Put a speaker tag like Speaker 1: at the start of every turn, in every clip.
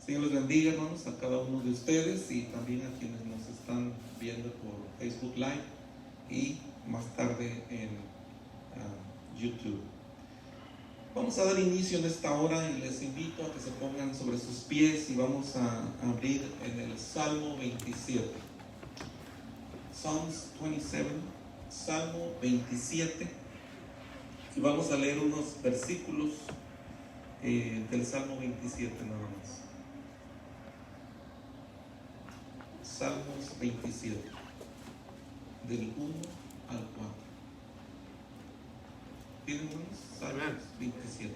Speaker 1: Señor les bendiga, hermanos, a cada uno de ustedes y también a quienes nos están viendo por Facebook Live y más tarde en YouTube. Vamos a dar inicio en esta hora y les invito a que se pongan sobre sus pies y vamos a abrir en el Salmo 27. Psalms 27, Salmo 27. Y vamos a leer unos versículos del Salmo 27 nada más. Salmos 27, del 1 al 4. ¿Tienen unos? Salmos 27.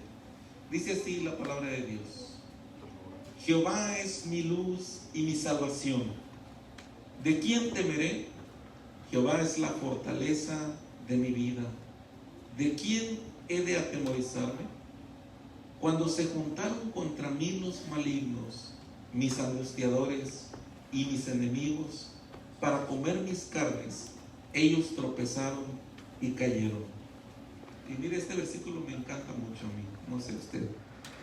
Speaker 1: Dice así la palabra de Dios: Jehová es mi luz y mi salvación. ¿De quién temeré? Jehová es la fortaleza de mi vida. ¿De quién he de atemorizarme? Cuando se juntaron contra mí los malignos, mis angustiadores y mis enemigos, para comer mis carnes, ellos tropezaron y cayeron. Y mire, este versículo me encanta mucho a mí, no sé usted.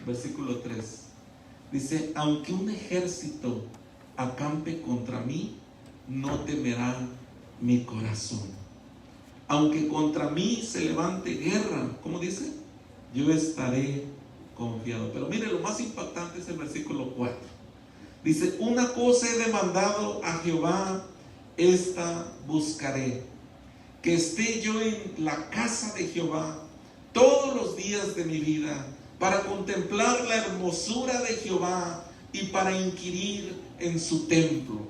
Speaker 1: Versículo 3 dice: aunque un ejército acampe contra mí, no temerá mi corazón. Aunque contra mí se levante guerra, ¿cómo dice? Yo estaré confiado. Pero mire, lo más impactante es el versículo 4. Dice: una cosa he demandado a Jehová, esta buscaré, que esté yo en la casa de Jehová todos los días de mi vida, para contemplar la hermosura de Jehová y para inquirir en su templo.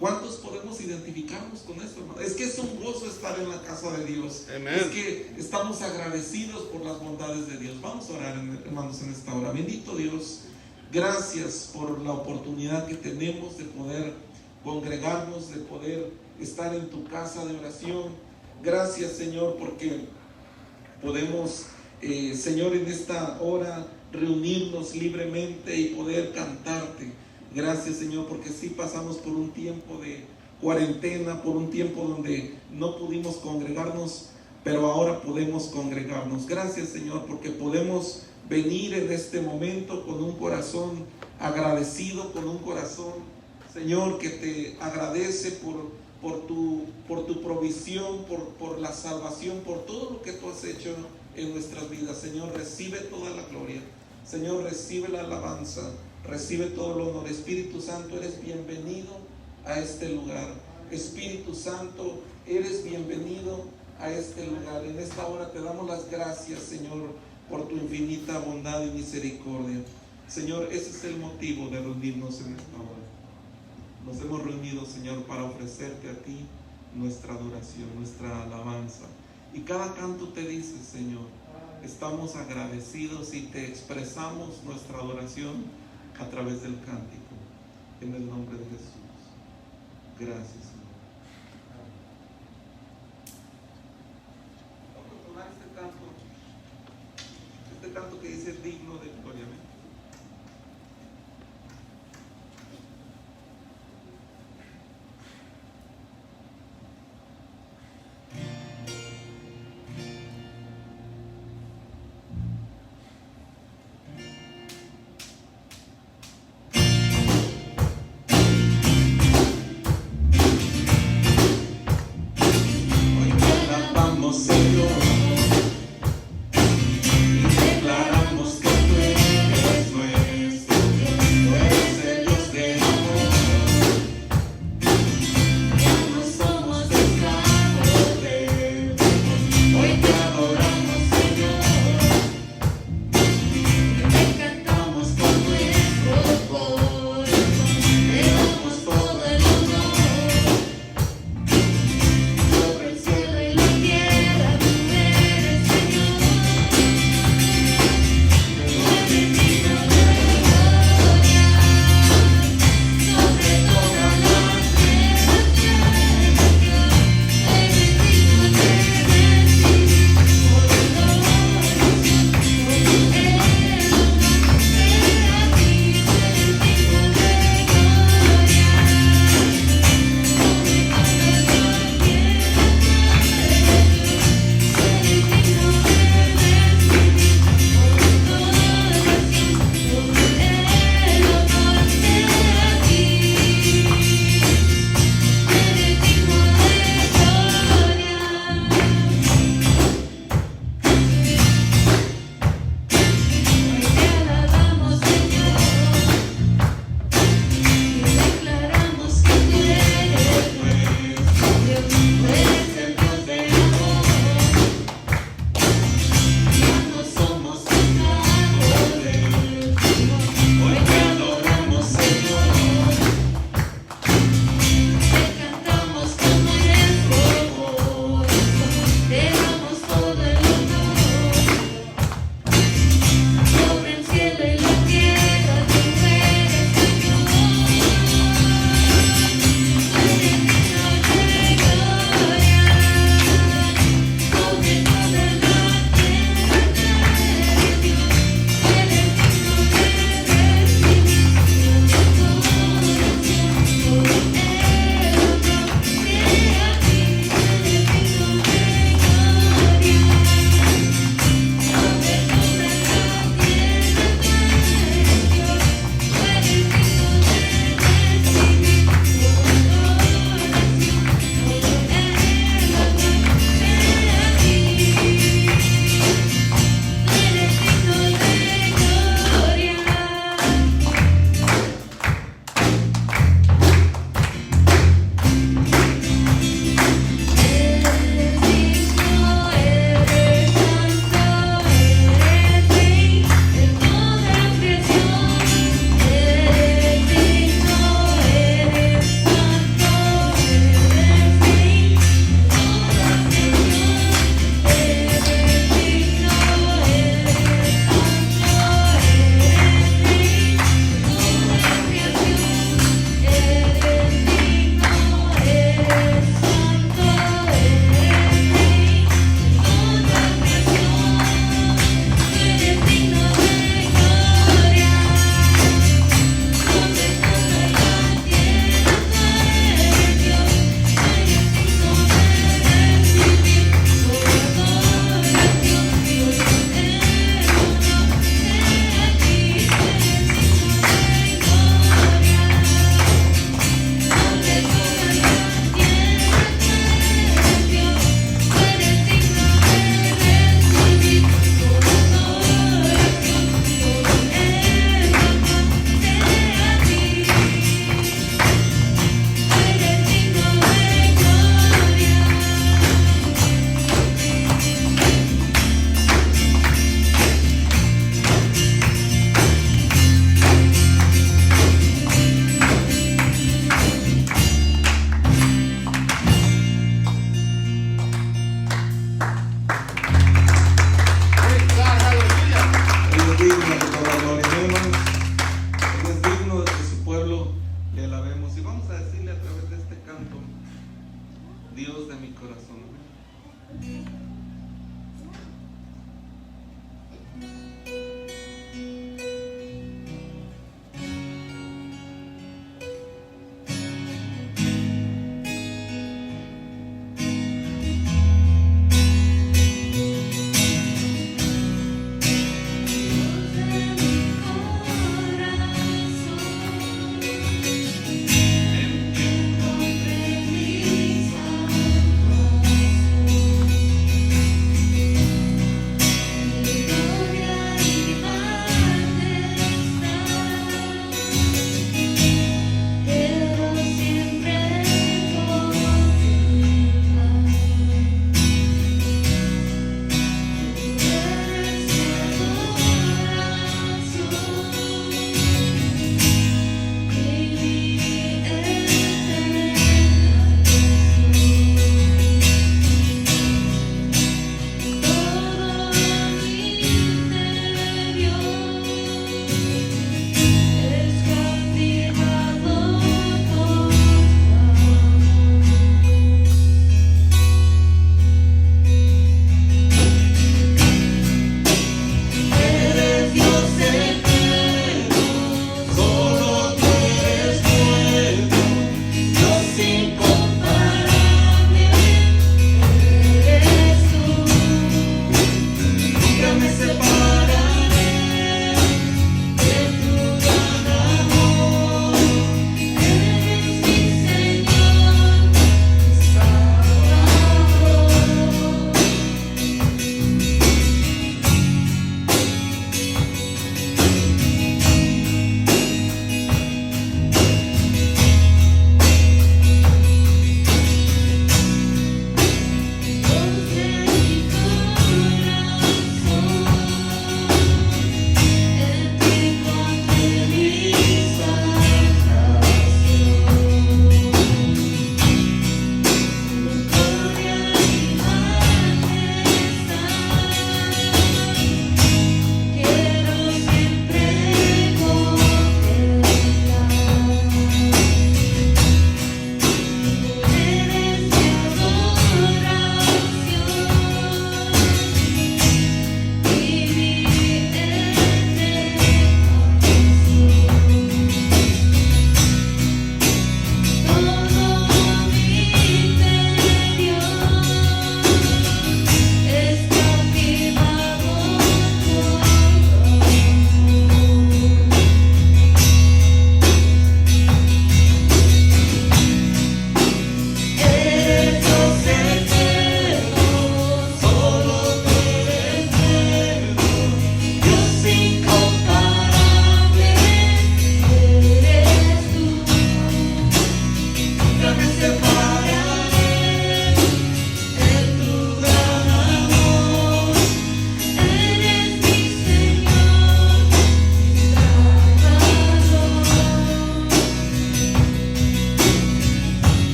Speaker 1: ¿Cuántos podemos identificarnos con esto, hermano? Es que es un gozo estar en la casa de Dios. Amen. Es que estamos agradecidos por las bondades de Dios. Vamos a orar, hermanos, en esta hora. Bendito Dios, gracias por la oportunidad que tenemos de poder congregarnos, de poder estar en tu casa de oración. Gracias, Señor, porque podemos, Señor, en esta hora reunirnos libremente y poder cantarte. Gracias, Señor, porque sí pasamos por un tiempo de cuarentena, por un tiempo donde no pudimos congregarnos, pero ahora podemos congregarnos. Gracias, Señor, porque podemos venir en este momento con un corazón agradecido, con un corazón, Señor, que te agradece por tu provisión, por la salvación, por todo lo que tú has hecho en nuestras vidas. Señor, recibe toda la gloria. Señor, recibe la alabanza. Recibe todo el honor. Espíritu Santo, eres bienvenido a este lugar. Espíritu Santo, eres bienvenido a este lugar. En esta hora te damos las gracias, Señor, por tu infinita bondad y misericordia. Señor, ese es el motivo de reunirnos en esta hora. Nos hemos reunido, Señor, para ofrecerte a ti nuestra adoración, nuestra alabanza. Y cada canto te dice, Señor, estamos agradecidos y te expresamos nuestra adoración a través del cántico, en el nombre de Jesús. Gracias, Señor. Vamos a tomar este canto que dice digno de gloria. Señor, y declaramos que tú eres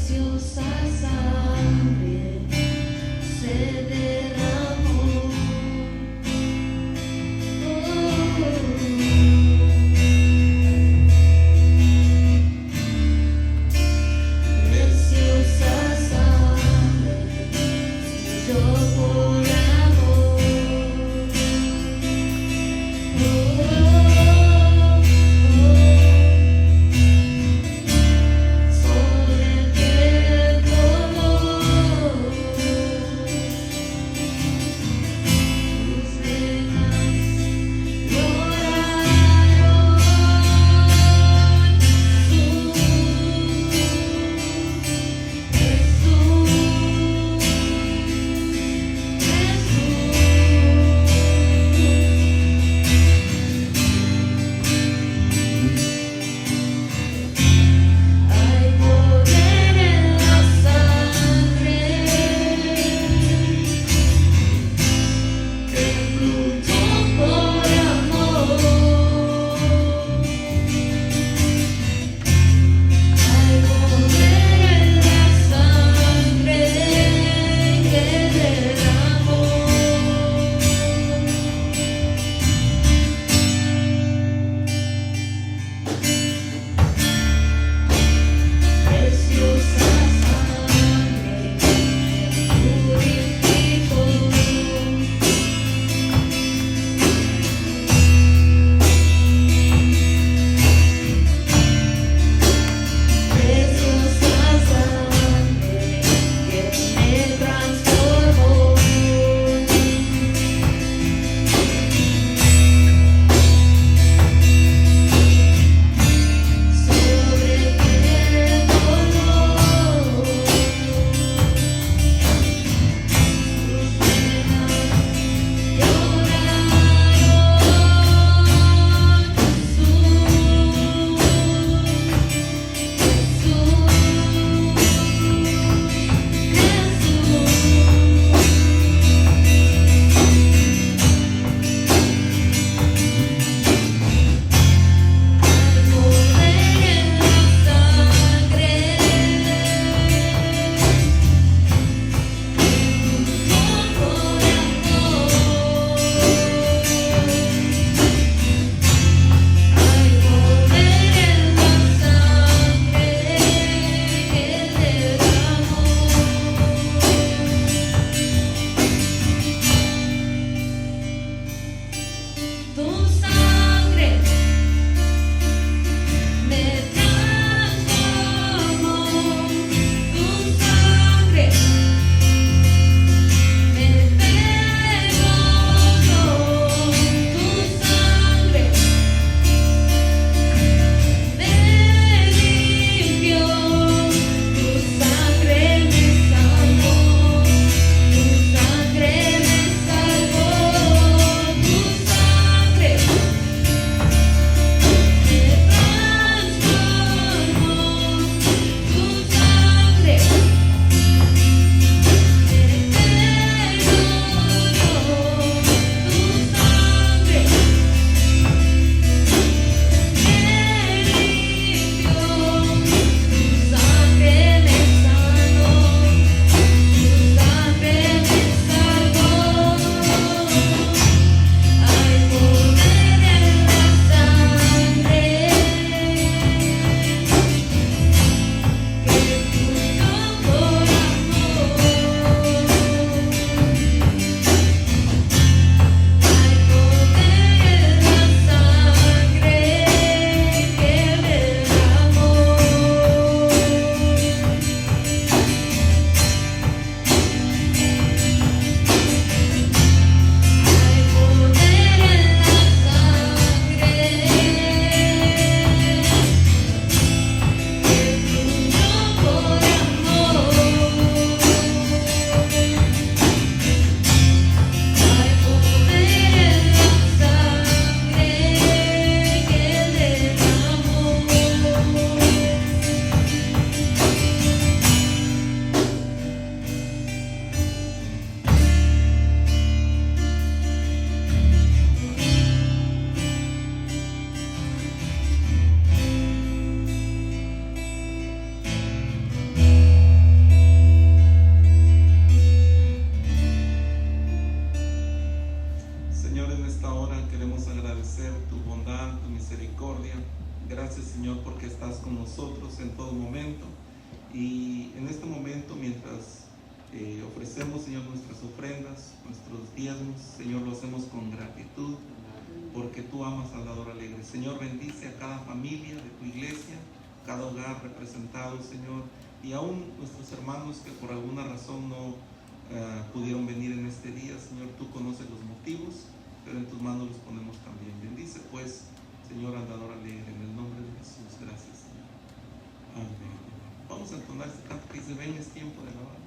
Speaker 2: preciosa sangre se derramó. Preciosa sangre yo por amor. Sobre
Speaker 1: Y en este momento, mientras ofrecemos, Señor, nuestras ofrendas, nuestros diezmos, Señor, lo hacemos con gratitud, porque tú amas al dador alegre. Señor, bendice a cada familia de tu iglesia, cada hogar representado, Señor, y aún nuestros hermanos que por alguna razón no pudieron venir en este día. Señor, tú conoces los motivos, pero en tus manos los ponemos también. Bendice pues, Señor, al dador alegre, en el nombre de Jesús. Gracias, Señor. Amén. Vamos a entonar este canto que dice: ven, es tiempo de alabar.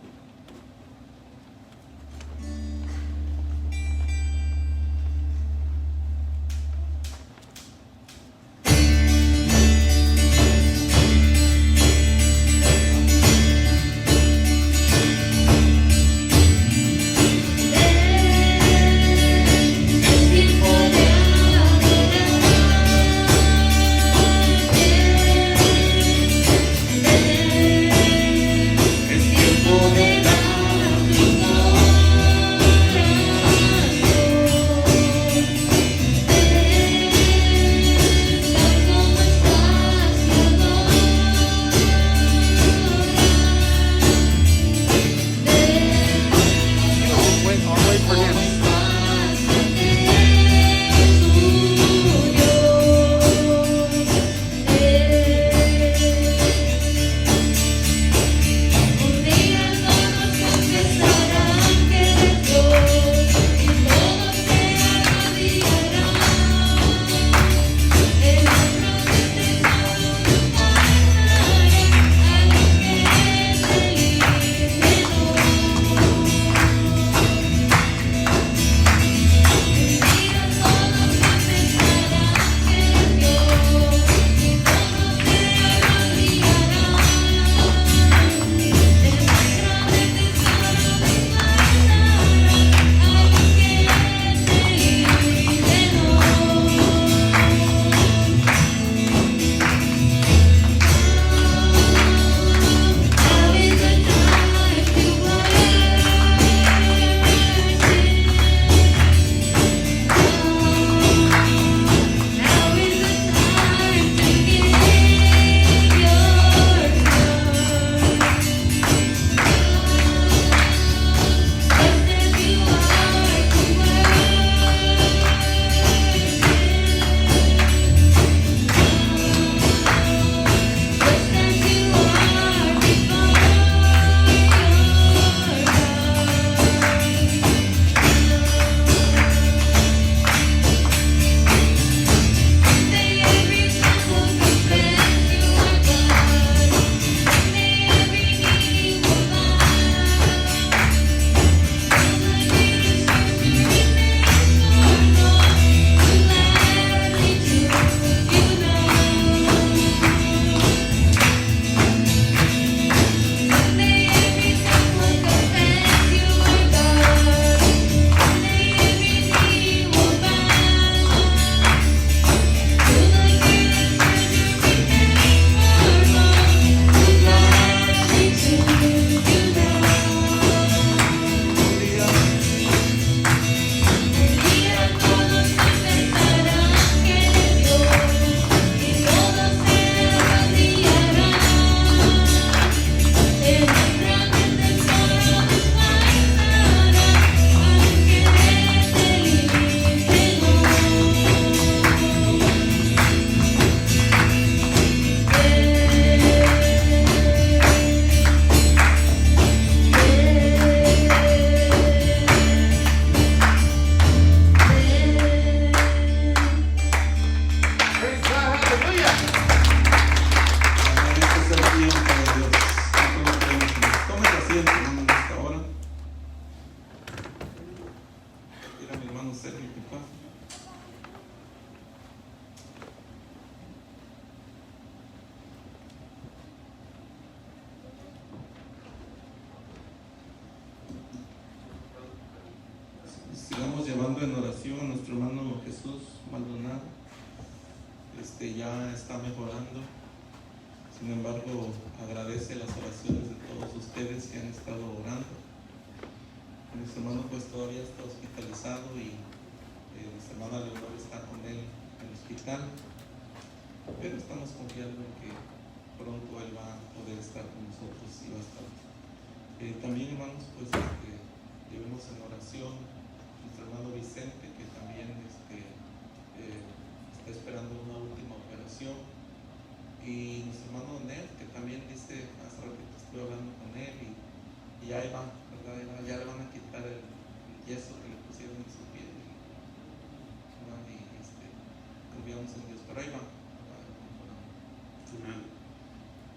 Speaker 1: Sigamos llevando en oración a nuestro hermano Jesús Maldonado. Ya está mejorando. Sin embargo, agradece las oraciones de todos ustedes que han estado orando. Nuestro hermano pues todavía está hospitalizado y nuestra hermana Leonor está con él en el hospital, pero estamos confiando en que pronto él va a poder estar con nosotros También, hermanos, pues llevemos en oración a nuestro hermano Vicente, que también está esperando una última operación, y nuestro hermano Ned, que también dice, hace ratito estuve hablando con él, y ya ahí van, ¿verdad? Ya le van a quitar el yeso que le pusieron en su piel, y confiamos en Dios, pero ahí van.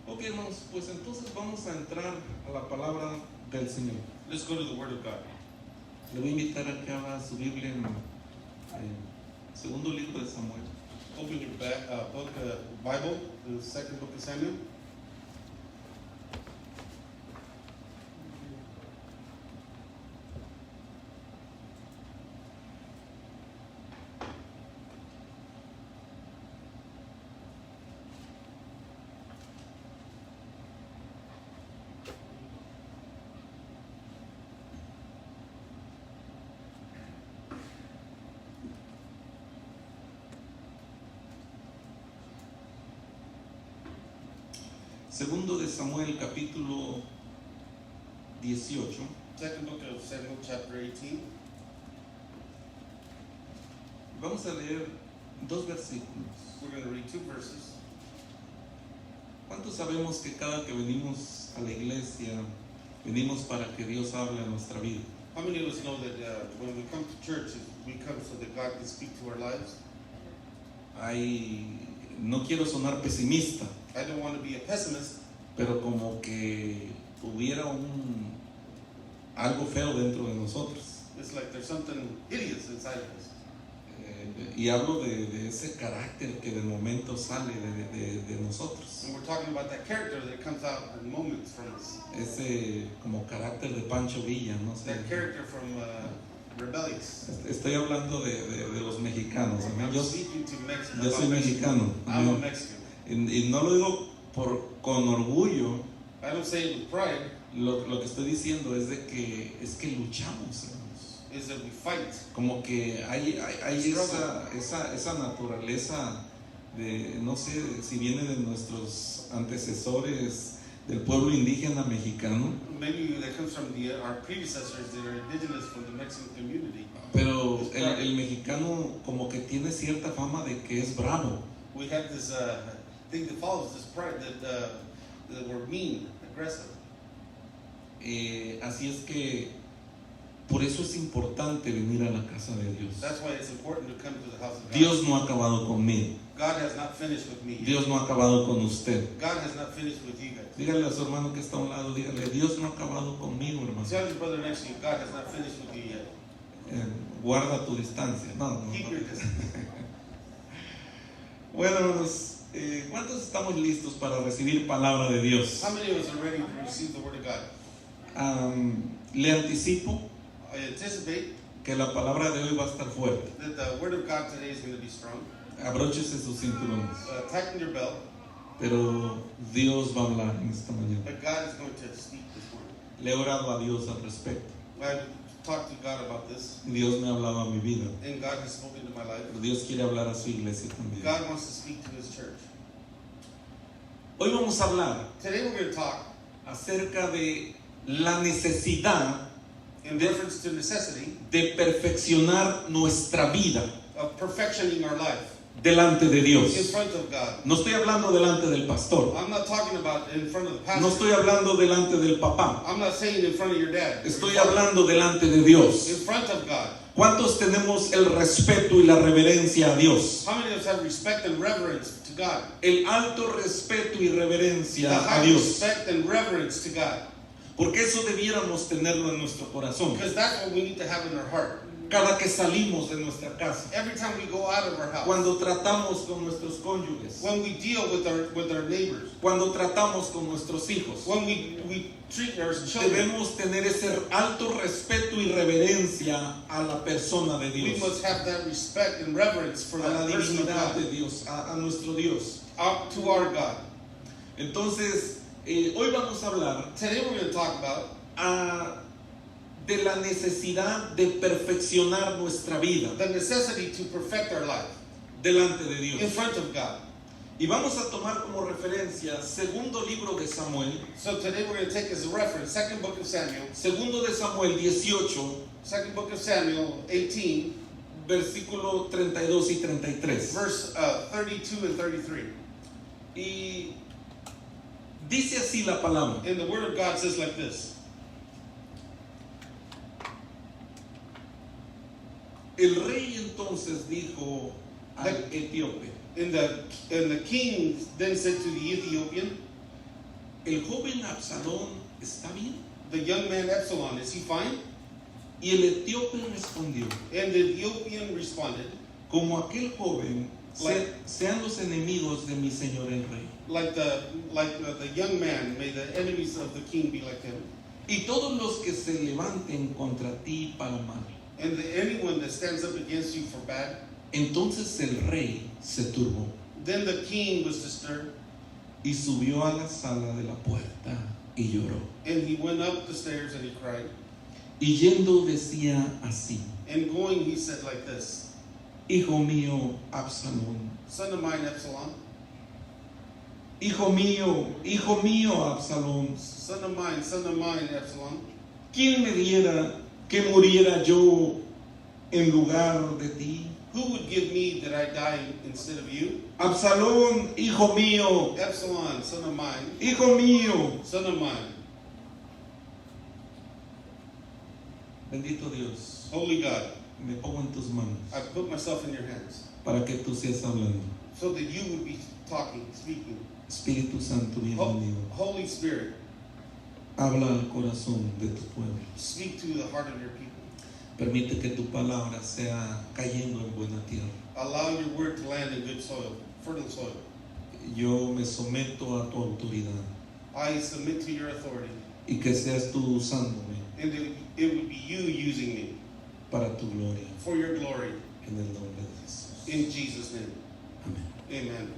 Speaker 1: Ok, hermanos, pues entonces vamos a entrar a la palabra del Señor.
Speaker 3: Let's go to the Word of God.
Speaker 1: Le voy a invitar a que abra su Biblia en segundo libro de Samuel.
Speaker 3: Open your Bible, the second book of Samuel.
Speaker 1: Segundo de Samuel, capítulo 18.
Speaker 3: Second book of Samuel, chapter 18.
Speaker 1: Vamos a leer dos versículos.
Speaker 3: We're going to read 2 verses.
Speaker 1: ¿Cuántos sabemos que cada que venimos a la iglesia, venimos para que Dios hable a nuestra vida?
Speaker 3: How many of us know that when we come to church, we come so that God can speak to our lives?
Speaker 1: No quiero sonar pesimista,
Speaker 3: I don't want to be a pessimist,
Speaker 1: pero como que hubiera algo feo dentro de nosotros.
Speaker 3: it's like there's something hideous inside of us.
Speaker 1: Y hablo de ese carácter que de momento sale de nosotros.
Speaker 3: And we're talking about that character that comes out in moments from us.
Speaker 1: Ese como carácter de Pancho Villa, no sé.
Speaker 3: That character from Rebellious.
Speaker 1: Estoy hablando de los mexicanos.
Speaker 3: I'm
Speaker 1: Yo
Speaker 3: speaking to Mexico.
Speaker 1: soy mexicano.
Speaker 3: I'm a Mexican.
Speaker 1: Y no lo digo con orgullo.
Speaker 3: I don't say it with pride.
Speaker 1: Lo que estoy diciendo es que luchamos, hermanos.
Speaker 3: Is that we fight.
Speaker 1: Como que hay esa naturaleza de, no sé si viene de nuestros antecesores del pueblo indígena mexicano,
Speaker 3: Maybe that comes from our predecessors that are indigenous from the Mexican community.
Speaker 1: pero el mexicano como que tiene cierta fama de que es bravo.
Speaker 3: We have this thing that follows this pride that we're mean, aggressive.
Speaker 1: Así es que por eso es importante venir a la casa de Dios.
Speaker 3: That's why it's important to come to the house of God.
Speaker 1: Dios no ha acabado conmigo.
Speaker 3: God has not finished with me.
Speaker 1: Dios no ha acabado con usted.
Speaker 3: God has not finished with you guys.
Speaker 1: Dígale a su hermano que está a un lado, dígale, Dios no ha acabado conmigo, hermano.
Speaker 3: Tell your brother next to you, God has not finished with you yet.
Speaker 1: Guarda tu distancia. No.
Speaker 3: Keep your distance.
Speaker 1: Bueno, hermanos, ¿cuántos estamos listos para recibir palabra de Dios?
Speaker 3: How many of us are ready to receive the word of God?
Speaker 1: Le anticipo
Speaker 3: I anticipate
Speaker 1: que la palabra de hoy va a estar fuerte.
Speaker 3: that the word of God today is going to be strong.
Speaker 1: Abróchese sus cinturones.
Speaker 3: Tighten your belt,
Speaker 1: Pero Dios va a hablar en esta mañana.
Speaker 3: but God is going to speak this word.
Speaker 1: Le he orado a Dios al respecto.
Speaker 3: I've talked to God about this,
Speaker 1: Dios me ha hablado a mi vida.
Speaker 3: and God has spoken to my life.
Speaker 1: Pero Dios quiere hablar a su iglesia también.
Speaker 3: God wants to speak to His church.
Speaker 1: Hoy vamos a hablar
Speaker 3: Today we're going to talk
Speaker 1: acerca de la necesidad
Speaker 3: in reference to necessity
Speaker 1: de perfeccionar nuestra vida
Speaker 3: of perfectioning our life
Speaker 1: delante de
Speaker 3: in
Speaker 1: Dios.
Speaker 3: front of God.
Speaker 1: No estoy hablando delante del pastor.
Speaker 3: I'm not talking about in front of the pastor.
Speaker 1: No estoy hablando delante del papá.
Speaker 3: I'm not saying in front of your dad.
Speaker 1: Estoy hablando delante de Dios.
Speaker 3: In front of God.
Speaker 1: ¿Cuántos tenemos el respeto y la reverencia a Dios?
Speaker 3: How many of us have respect and reverence to God?
Speaker 1: El alto respeto y
Speaker 3: The
Speaker 1: reverencia a
Speaker 3: high
Speaker 1: Dios.
Speaker 3: respect and reverence to God.
Speaker 1: Porque eso debiéramos tenerlo en nuestro corazón.
Speaker 3: Because that's what we need to have in our heart.
Speaker 1: Cada que salimos de nuestra casa,
Speaker 3: Every time we go out of our house.
Speaker 1: cuando tratamos con nuestros cónyuges,
Speaker 3: When we deal with our neighbors.
Speaker 1: cuando tratamos con nuestros hijos,
Speaker 3: When we treat our children.
Speaker 1: debemos tener ese alto respeto y reverencia a la persona de
Speaker 3: We
Speaker 1: Dios,
Speaker 3: must have that respect and reverence for
Speaker 1: a la
Speaker 3: that person of
Speaker 1: divinidad
Speaker 3: God.
Speaker 1: de Dios, a nuestro Dios.
Speaker 3: To our God.
Speaker 1: Entonces, hoy vamos a hablar
Speaker 3: Today we're going to talk about
Speaker 1: de la necesidad de perfeccionar nuestra vida
Speaker 3: the necessity to perfect our life
Speaker 1: delante de
Speaker 3: in
Speaker 1: Dios.
Speaker 3: front of God.
Speaker 1: Y vamos a tomar como referencia segundo libro de Samuel,
Speaker 3: So today we're going to take as a reference, second book of Samuel,
Speaker 1: segundo de Samuel 18,
Speaker 3: second book of Samuel 18,
Speaker 1: versículo 32 y 33.
Speaker 3: verse 32 and 33.
Speaker 1: Y dice así la palabra.
Speaker 3: And the word of God says like this.
Speaker 1: El rey entonces dijo al etíope,
Speaker 3: And the king then said to the Ethiopian,
Speaker 1: el joven Absalón está bien.
Speaker 3: the young man Absalom, is he fine?
Speaker 1: Y el etíope respondió,
Speaker 3: And the Ethiopian responded,
Speaker 1: como aquel joven, sean los enemigos de mi señor el rey.
Speaker 3: like the young man, may the enemies of the king be like him.
Speaker 1: Y todos los que se levanten contra ti para mal.
Speaker 3: And anyone that stands up against you for bad.
Speaker 1: Entonces el rey se turbó
Speaker 3: Then the king was disturbed,
Speaker 1: y subió a la sala de la puerta y lloró.
Speaker 3: and he went up the stairs and he cried.
Speaker 1: Y yendo decía así,
Speaker 3: And going, he said like this,
Speaker 1: hijo mío Absalón,
Speaker 3: son of mine Absalom,
Speaker 1: hijo mío Absalón,
Speaker 3: son of mine Absalom,
Speaker 1: ¿quién me diera que muriera yo en lugar de ti?
Speaker 3: who would give me that I die instead of you?
Speaker 1: Absalón, hijo mío,
Speaker 3: Absalom, son of mine,
Speaker 1: hijo mío.
Speaker 3: son of mine.
Speaker 1: Bendito Dios,
Speaker 3: Holy God,
Speaker 1: me pongo en tus manos
Speaker 3: I put myself in your hands
Speaker 1: para que tú seas hablando.
Speaker 3: so that you would be talking, speaking.
Speaker 1: Espíritu Santo, bienvenido.
Speaker 3: Holy Spirit,
Speaker 1: Habla al corazón de tu pueblo.
Speaker 3: speak to the heart of your people.
Speaker 1: Permite que tu palabra sea cayendo en buena tierra.
Speaker 3: Allow your word to land in good soil, fertile soil.
Speaker 1: Yo me someto a tu autoridad
Speaker 3: I submit to your authority,
Speaker 1: y que seas tú usándome
Speaker 3: and that it would be you using me
Speaker 1: para tu gloria.
Speaker 3: for your glory.
Speaker 1: En el nombre de Jesús.
Speaker 3: In Jesus' name,
Speaker 1: Amén.
Speaker 3: amen.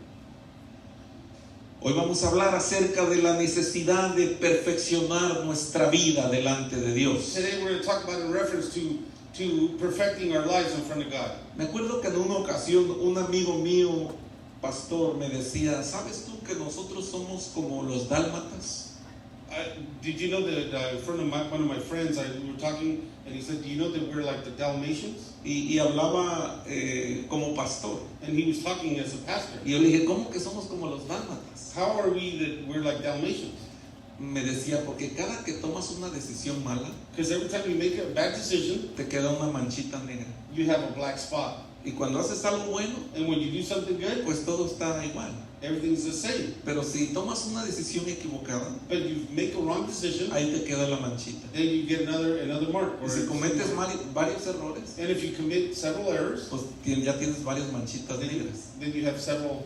Speaker 1: Hoy vamos a hablar acerca de la necesidad de perfeccionar nuestra vida delante de Dios.
Speaker 3: Today we're going to talk about in reference to perfecting our lives in front of God.
Speaker 1: Me acuerdo que en una ocasión un amigo mío, pastor, me decía, ¿sabes tú que nosotros somos como los dálmatas?
Speaker 3: Did you know that one of my friends, we were talking, and he said, do you know that we're like the Dalmatians?
Speaker 1: Y hablaba como pastor.
Speaker 3: And he was talking as a pastor.
Speaker 1: Y yo le dije, ¿cómo que somos como los dálmatas?
Speaker 3: How are we that we're like Dalmatians?
Speaker 1: Me decía, porque cada que tomas una decisión mala,
Speaker 3: Because every time you make a bad decision,
Speaker 1: te queda una manchita negra.
Speaker 3: you have a black spot.
Speaker 1: Y cuando haces algo bueno,
Speaker 3: And when you do something good,
Speaker 1: pues todo está igual.
Speaker 3: everything's the same.
Speaker 1: Pero si tomas una decisión equivocada,
Speaker 3: But you make a wrong decision,
Speaker 1: ahí te queda la manchita.
Speaker 3: then you get another mark.
Speaker 1: Y si cometes varios errores,
Speaker 3: And if you commit several errors,
Speaker 1: pues ya tienes varias manchitas negras.
Speaker 3: then you have several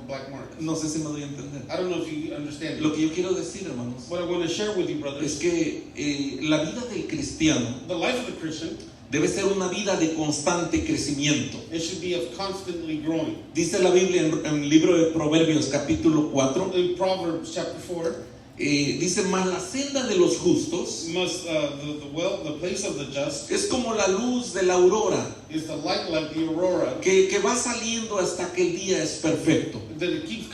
Speaker 3: black marks.
Speaker 1: No sé si me doy a entender.
Speaker 3: I don't know if you understand.
Speaker 1: Lo que yo quiero decir, hermanos,
Speaker 3: What I want to share with you,
Speaker 1: es
Speaker 3: brothers,
Speaker 1: que la vida del cristiano
Speaker 3: the life of the Christian,
Speaker 1: debe ser una vida de constante crecimiento.
Speaker 3: it should be of constantly growing.
Speaker 1: Dice la Biblia en el libro de Proverbios capítulo 4,
Speaker 3: In Proverbs chapter 4,
Speaker 1: dice, mas la senda de los justos
Speaker 3: must the place of the just
Speaker 1: es como la luz de la aurora,
Speaker 3: is the light like the aurora,
Speaker 1: que va saliendo hasta que el día es perfecto.
Speaker 3: that it keeps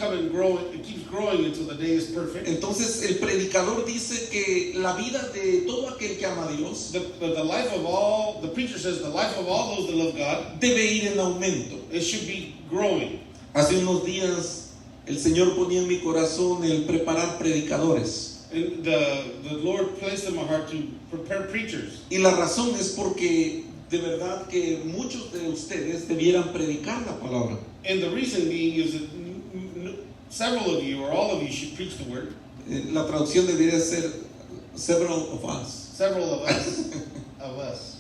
Speaker 3: growing until the day is perfect.
Speaker 1: Entonces el predicador dice que la vida de todo aquel que ama a Dios
Speaker 3: The life of all, the preacher says, the life of all those that love God,
Speaker 1: debe ir en aumento.
Speaker 3: it should be growing.
Speaker 1: Hace unos días el Señor ponía en mi corazón el preparar predicadores.
Speaker 3: And the Lord placed in my heart to prepare preachers.
Speaker 1: Y la razón es porque de verdad que muchos de ustedes debieran predicar la palabra.
Speaker 3: And the reason being is that several of you or all of you should preach the word.
Speaker 1: La traducción debería ser several of us.
Speaker 3: Several of us. Of us.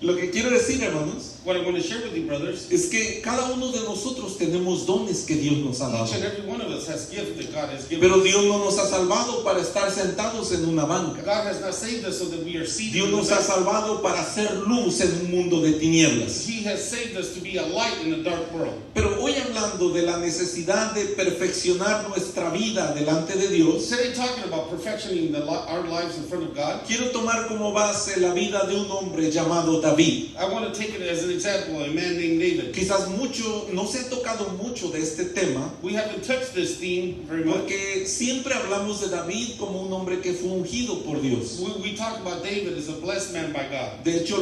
Speaker 1: Lo que quiero decir, hermanos,
Speaker 3: What I want to share with you, brothers,
Speaker 1: es que cada uno de nosotros tenemos dones que Dios nos ha dado.
Speaker 3: each and every one of us has gifts that God has given
Speaker 1: Pero
Speaker 3: us.
Speaker 1: Dios no nos ha salvado para estar sentados en una banca.
Speaker 3: God has not saved us so that we are seated
Speaker 1: Dios
Speaker 3: in the
Speaker 1: nos ha
Speaker 3: bed.
Speaker 1: salvado para hacer luz en un mundo de tinieblas.
Speaker 3: He has saved us to be a light in a dark world.
Speaker 1: Pero hoy hablando de la necesidad de perfeccionar nuestra vida delante de Dios,
Speaker 3: Today, talking about perfectioning our lives in front of God,
Speaker 1: quiero tomar como base la vida de un hombre llamado David.
Speaker 3: I want to take it as an example, a man named David.
Speaker 1: Quizás no se ha tocado mucho de este tema,
Speaker 3: We haven't touched this theme very much.
Speaker 1: porque siempre hablamos de David como un hombre que fue ungido por Dios.
Speaker 3: We talk about David as a blessed man by God.
Speaker 1: De hecho,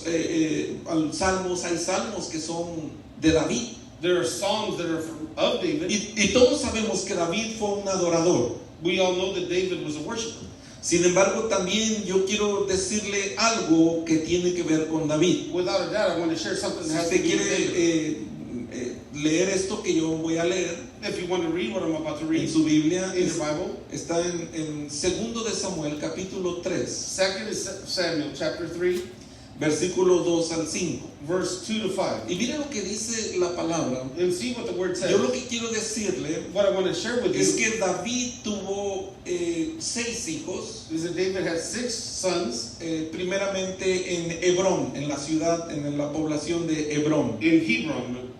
Speaker 1: hay salmos que son de David.
Speaker 3: There are songs that are of David.
Speaker 1: Y todos sabemos que David fue un adorador.
Speaker 3: We all know that David was a worshiper.
Speaker 1: Sin embargo, también yo quiero decirle algo que tiene que ver con David.
Speaker 3: Without a doubt, I want to share something
Speaker 1: Si
Speaker 3: that has to
Speaker 1: usted
Speaker 3: do with David.
Speaker 1: quiere leer esto que yo voy a leer
Speaker 3: If you want to read what I'm about to
Speaker 1: en
Speaker 3: read
Speaker 1: su Biblia,
Speaker 3: in your Bible,
Speaker 1: está en 2 de Samuel, capítulo 3,
Speaker 3: 2 Samuel chapter 3,
Speaker 1: versículo 2 al 5.
Speaker 3: verse 2 to 5.
Speaker 1: Y mire lo que dice la palabra.
Speaker 3: And see what the word says.
Speaker 1: Yo lo que quiero decirle
Speaker 3: What I want to share with
Speaker 1: es
Speaker 3: you
Speaker 1: que David tuvo 6 hijos,
Speaker 3: is that David had 6 sons
Speaker 1: primeramente en Hebrón, en la ciudad, en la población de Hebrón.
Speaker 3: in Hebron.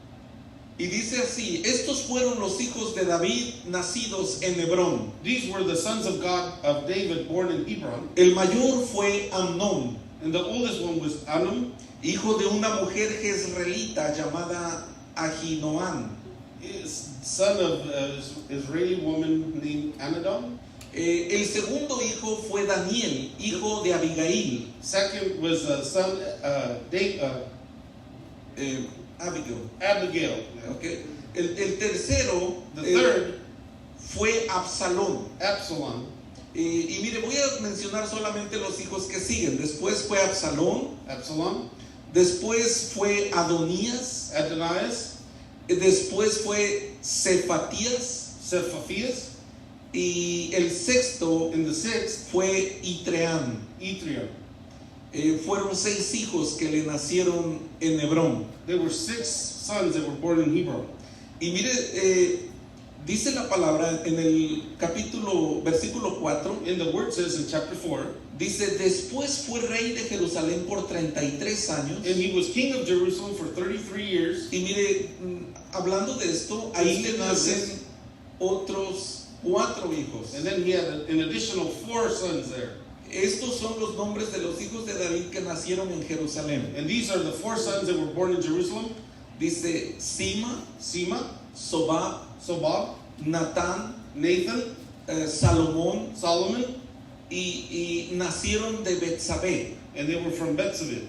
Speaker 1: Y dice así: estos fueron los hijos de David nacidos en Hebrón.
Speaker 3: These were the sons of God of David born in Hebron.
Speaker 1: El mayor fue Amnón,
Speaker 3: And the oldest one was Amnon,
Speaker 1: hijo de una mujer jezreelita llamada Ahinoam.
Speaker 3: son of an Israeli woman named Amidon.
Speaker 1: El segundo hijo fue Daniel, hijo de Abigail.
Speaker 3: Second was son
Speaker 1: Abigail.
Speaker 3: Abigail.
Speaker 1: Okay. El tercero
Speaker 3: The third,
Speaker 1: fue Absalón.
Speaker 3: Absalom.
Speaker 1: Y mire, voy a mencionar solamente los hijos que siguen. Después fue Absalón.
Speaker 3: Absalom,
Speaker 1: Después fue Adonías.
Speaker 3: Adonias,
Speaker 1: Después fue Cefatías.
Speaker 3: Sephafias,
Speaker 1: Y el sexto
Speaker 3: and the sixth,
Speaker 1: fue Itream.
Speaker 3: Ithream.
Speaker 1: Fueron 6 hijos que le nacieron en Hebrón.
Speaker 3: There were 6 sons that were born in Hebron.
Speaker 1: Y mire, dice la palabra en el versículo 4,
Speaker 3: And the word says in chapter 4,
Speaker 1: dice: después fue rey de Jerusalén por 33 años.
Speaker 3: and he was king of Jerusalem for 33 years.
Speaker 1: Y mire, hablando de esto, ahí le nacen otros 4 hijos.
Speaker 3: And then he had an additional 4 sons there.
Speaker 1: Estos son los nombres de los hijos de David que nacieron en Jerusalén.
Speaker 3: And these are the 4 sons that were born in Jerusalem:
Speaker 1: Dice Sima,
Speaker 3: Sema,
Speaker 1: Sobab,
Speaker 3: Sobab,
Speaker 1: Natán,
Speaker 3: Nathan,
Speaker 1: Salomón,
Speaker 3: Solomon,
Speaker 1: y nacieron de Betsabé.
Speaker 3: and they were from Bethsabe.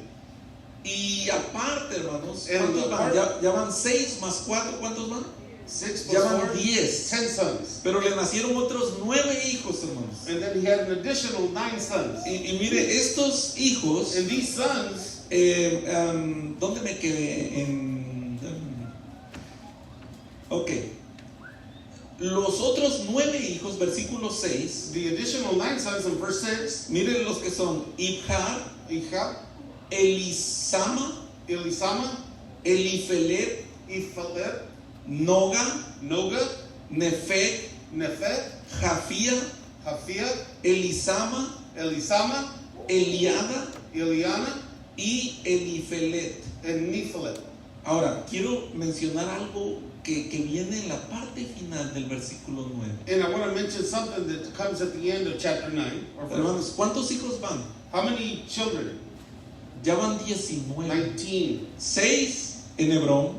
Speaker 1: Y aparte, hermanos,
Speaker 3: And
Speaker 1: ¿cuántos van?
Speaker 3: aparte-
Speaker 1: Ya van 6 más 4, ¿cuántos van?
Speaker 3: 6
Speaker 1: Ya
Speaker 3: plus
Speaker 1: van
Speaker 3: 4,
Speaker 1: 10.
Speaker 3: 10 sons.
Speaker 1: Pero le nacieron otros 9 hijos, hermanos.
Speaker 3: And then he had an additional 9 sons.
Speaker 1: Y mire, estos hijos,
Speaker 3: And these sons,
Speaker 1: ¿dónde me quedé? Ok. Los otros 9 hijos, versículo 6,
Speaker 3: the additional 9 sons in verse 6,
Speaker 1: miren los que son: Ibhar,
Speaker 3: Ihab,
Speaker 1: Elisama,
Speaker 3: Elisama,
Speaker 1: Elifelet,
Speaker 3: Iphalet,
Speaker 1: Noga,
Speaker 3: Noga,
Speaker 1: Nefeg,
Speaker 3: Nephet,
Speaker 1: Jafía,
Speaker 3: Hafia,
Speaker 1: Elisama,
Speaker 3: Elisama,
Speaker 1: Eliada
Speaker 3: Eliana,
Speaker 1: y Elifelet.
Speaker 3: and Nephilet.
Speaker 1: Ahora, quiero mencionar algo que viene en la parte final del versículo 9.
Speaker 3: And I want to mention something that comes at the end of chapter 9. Or verse.
Speaker 1: Hermanos, ¿cuántos hijos van?
Speaker 3: How many children?
Speaker 1: Ya van 19.
Speaker 3: 19.
Speaker 1: 6 en Hebrón,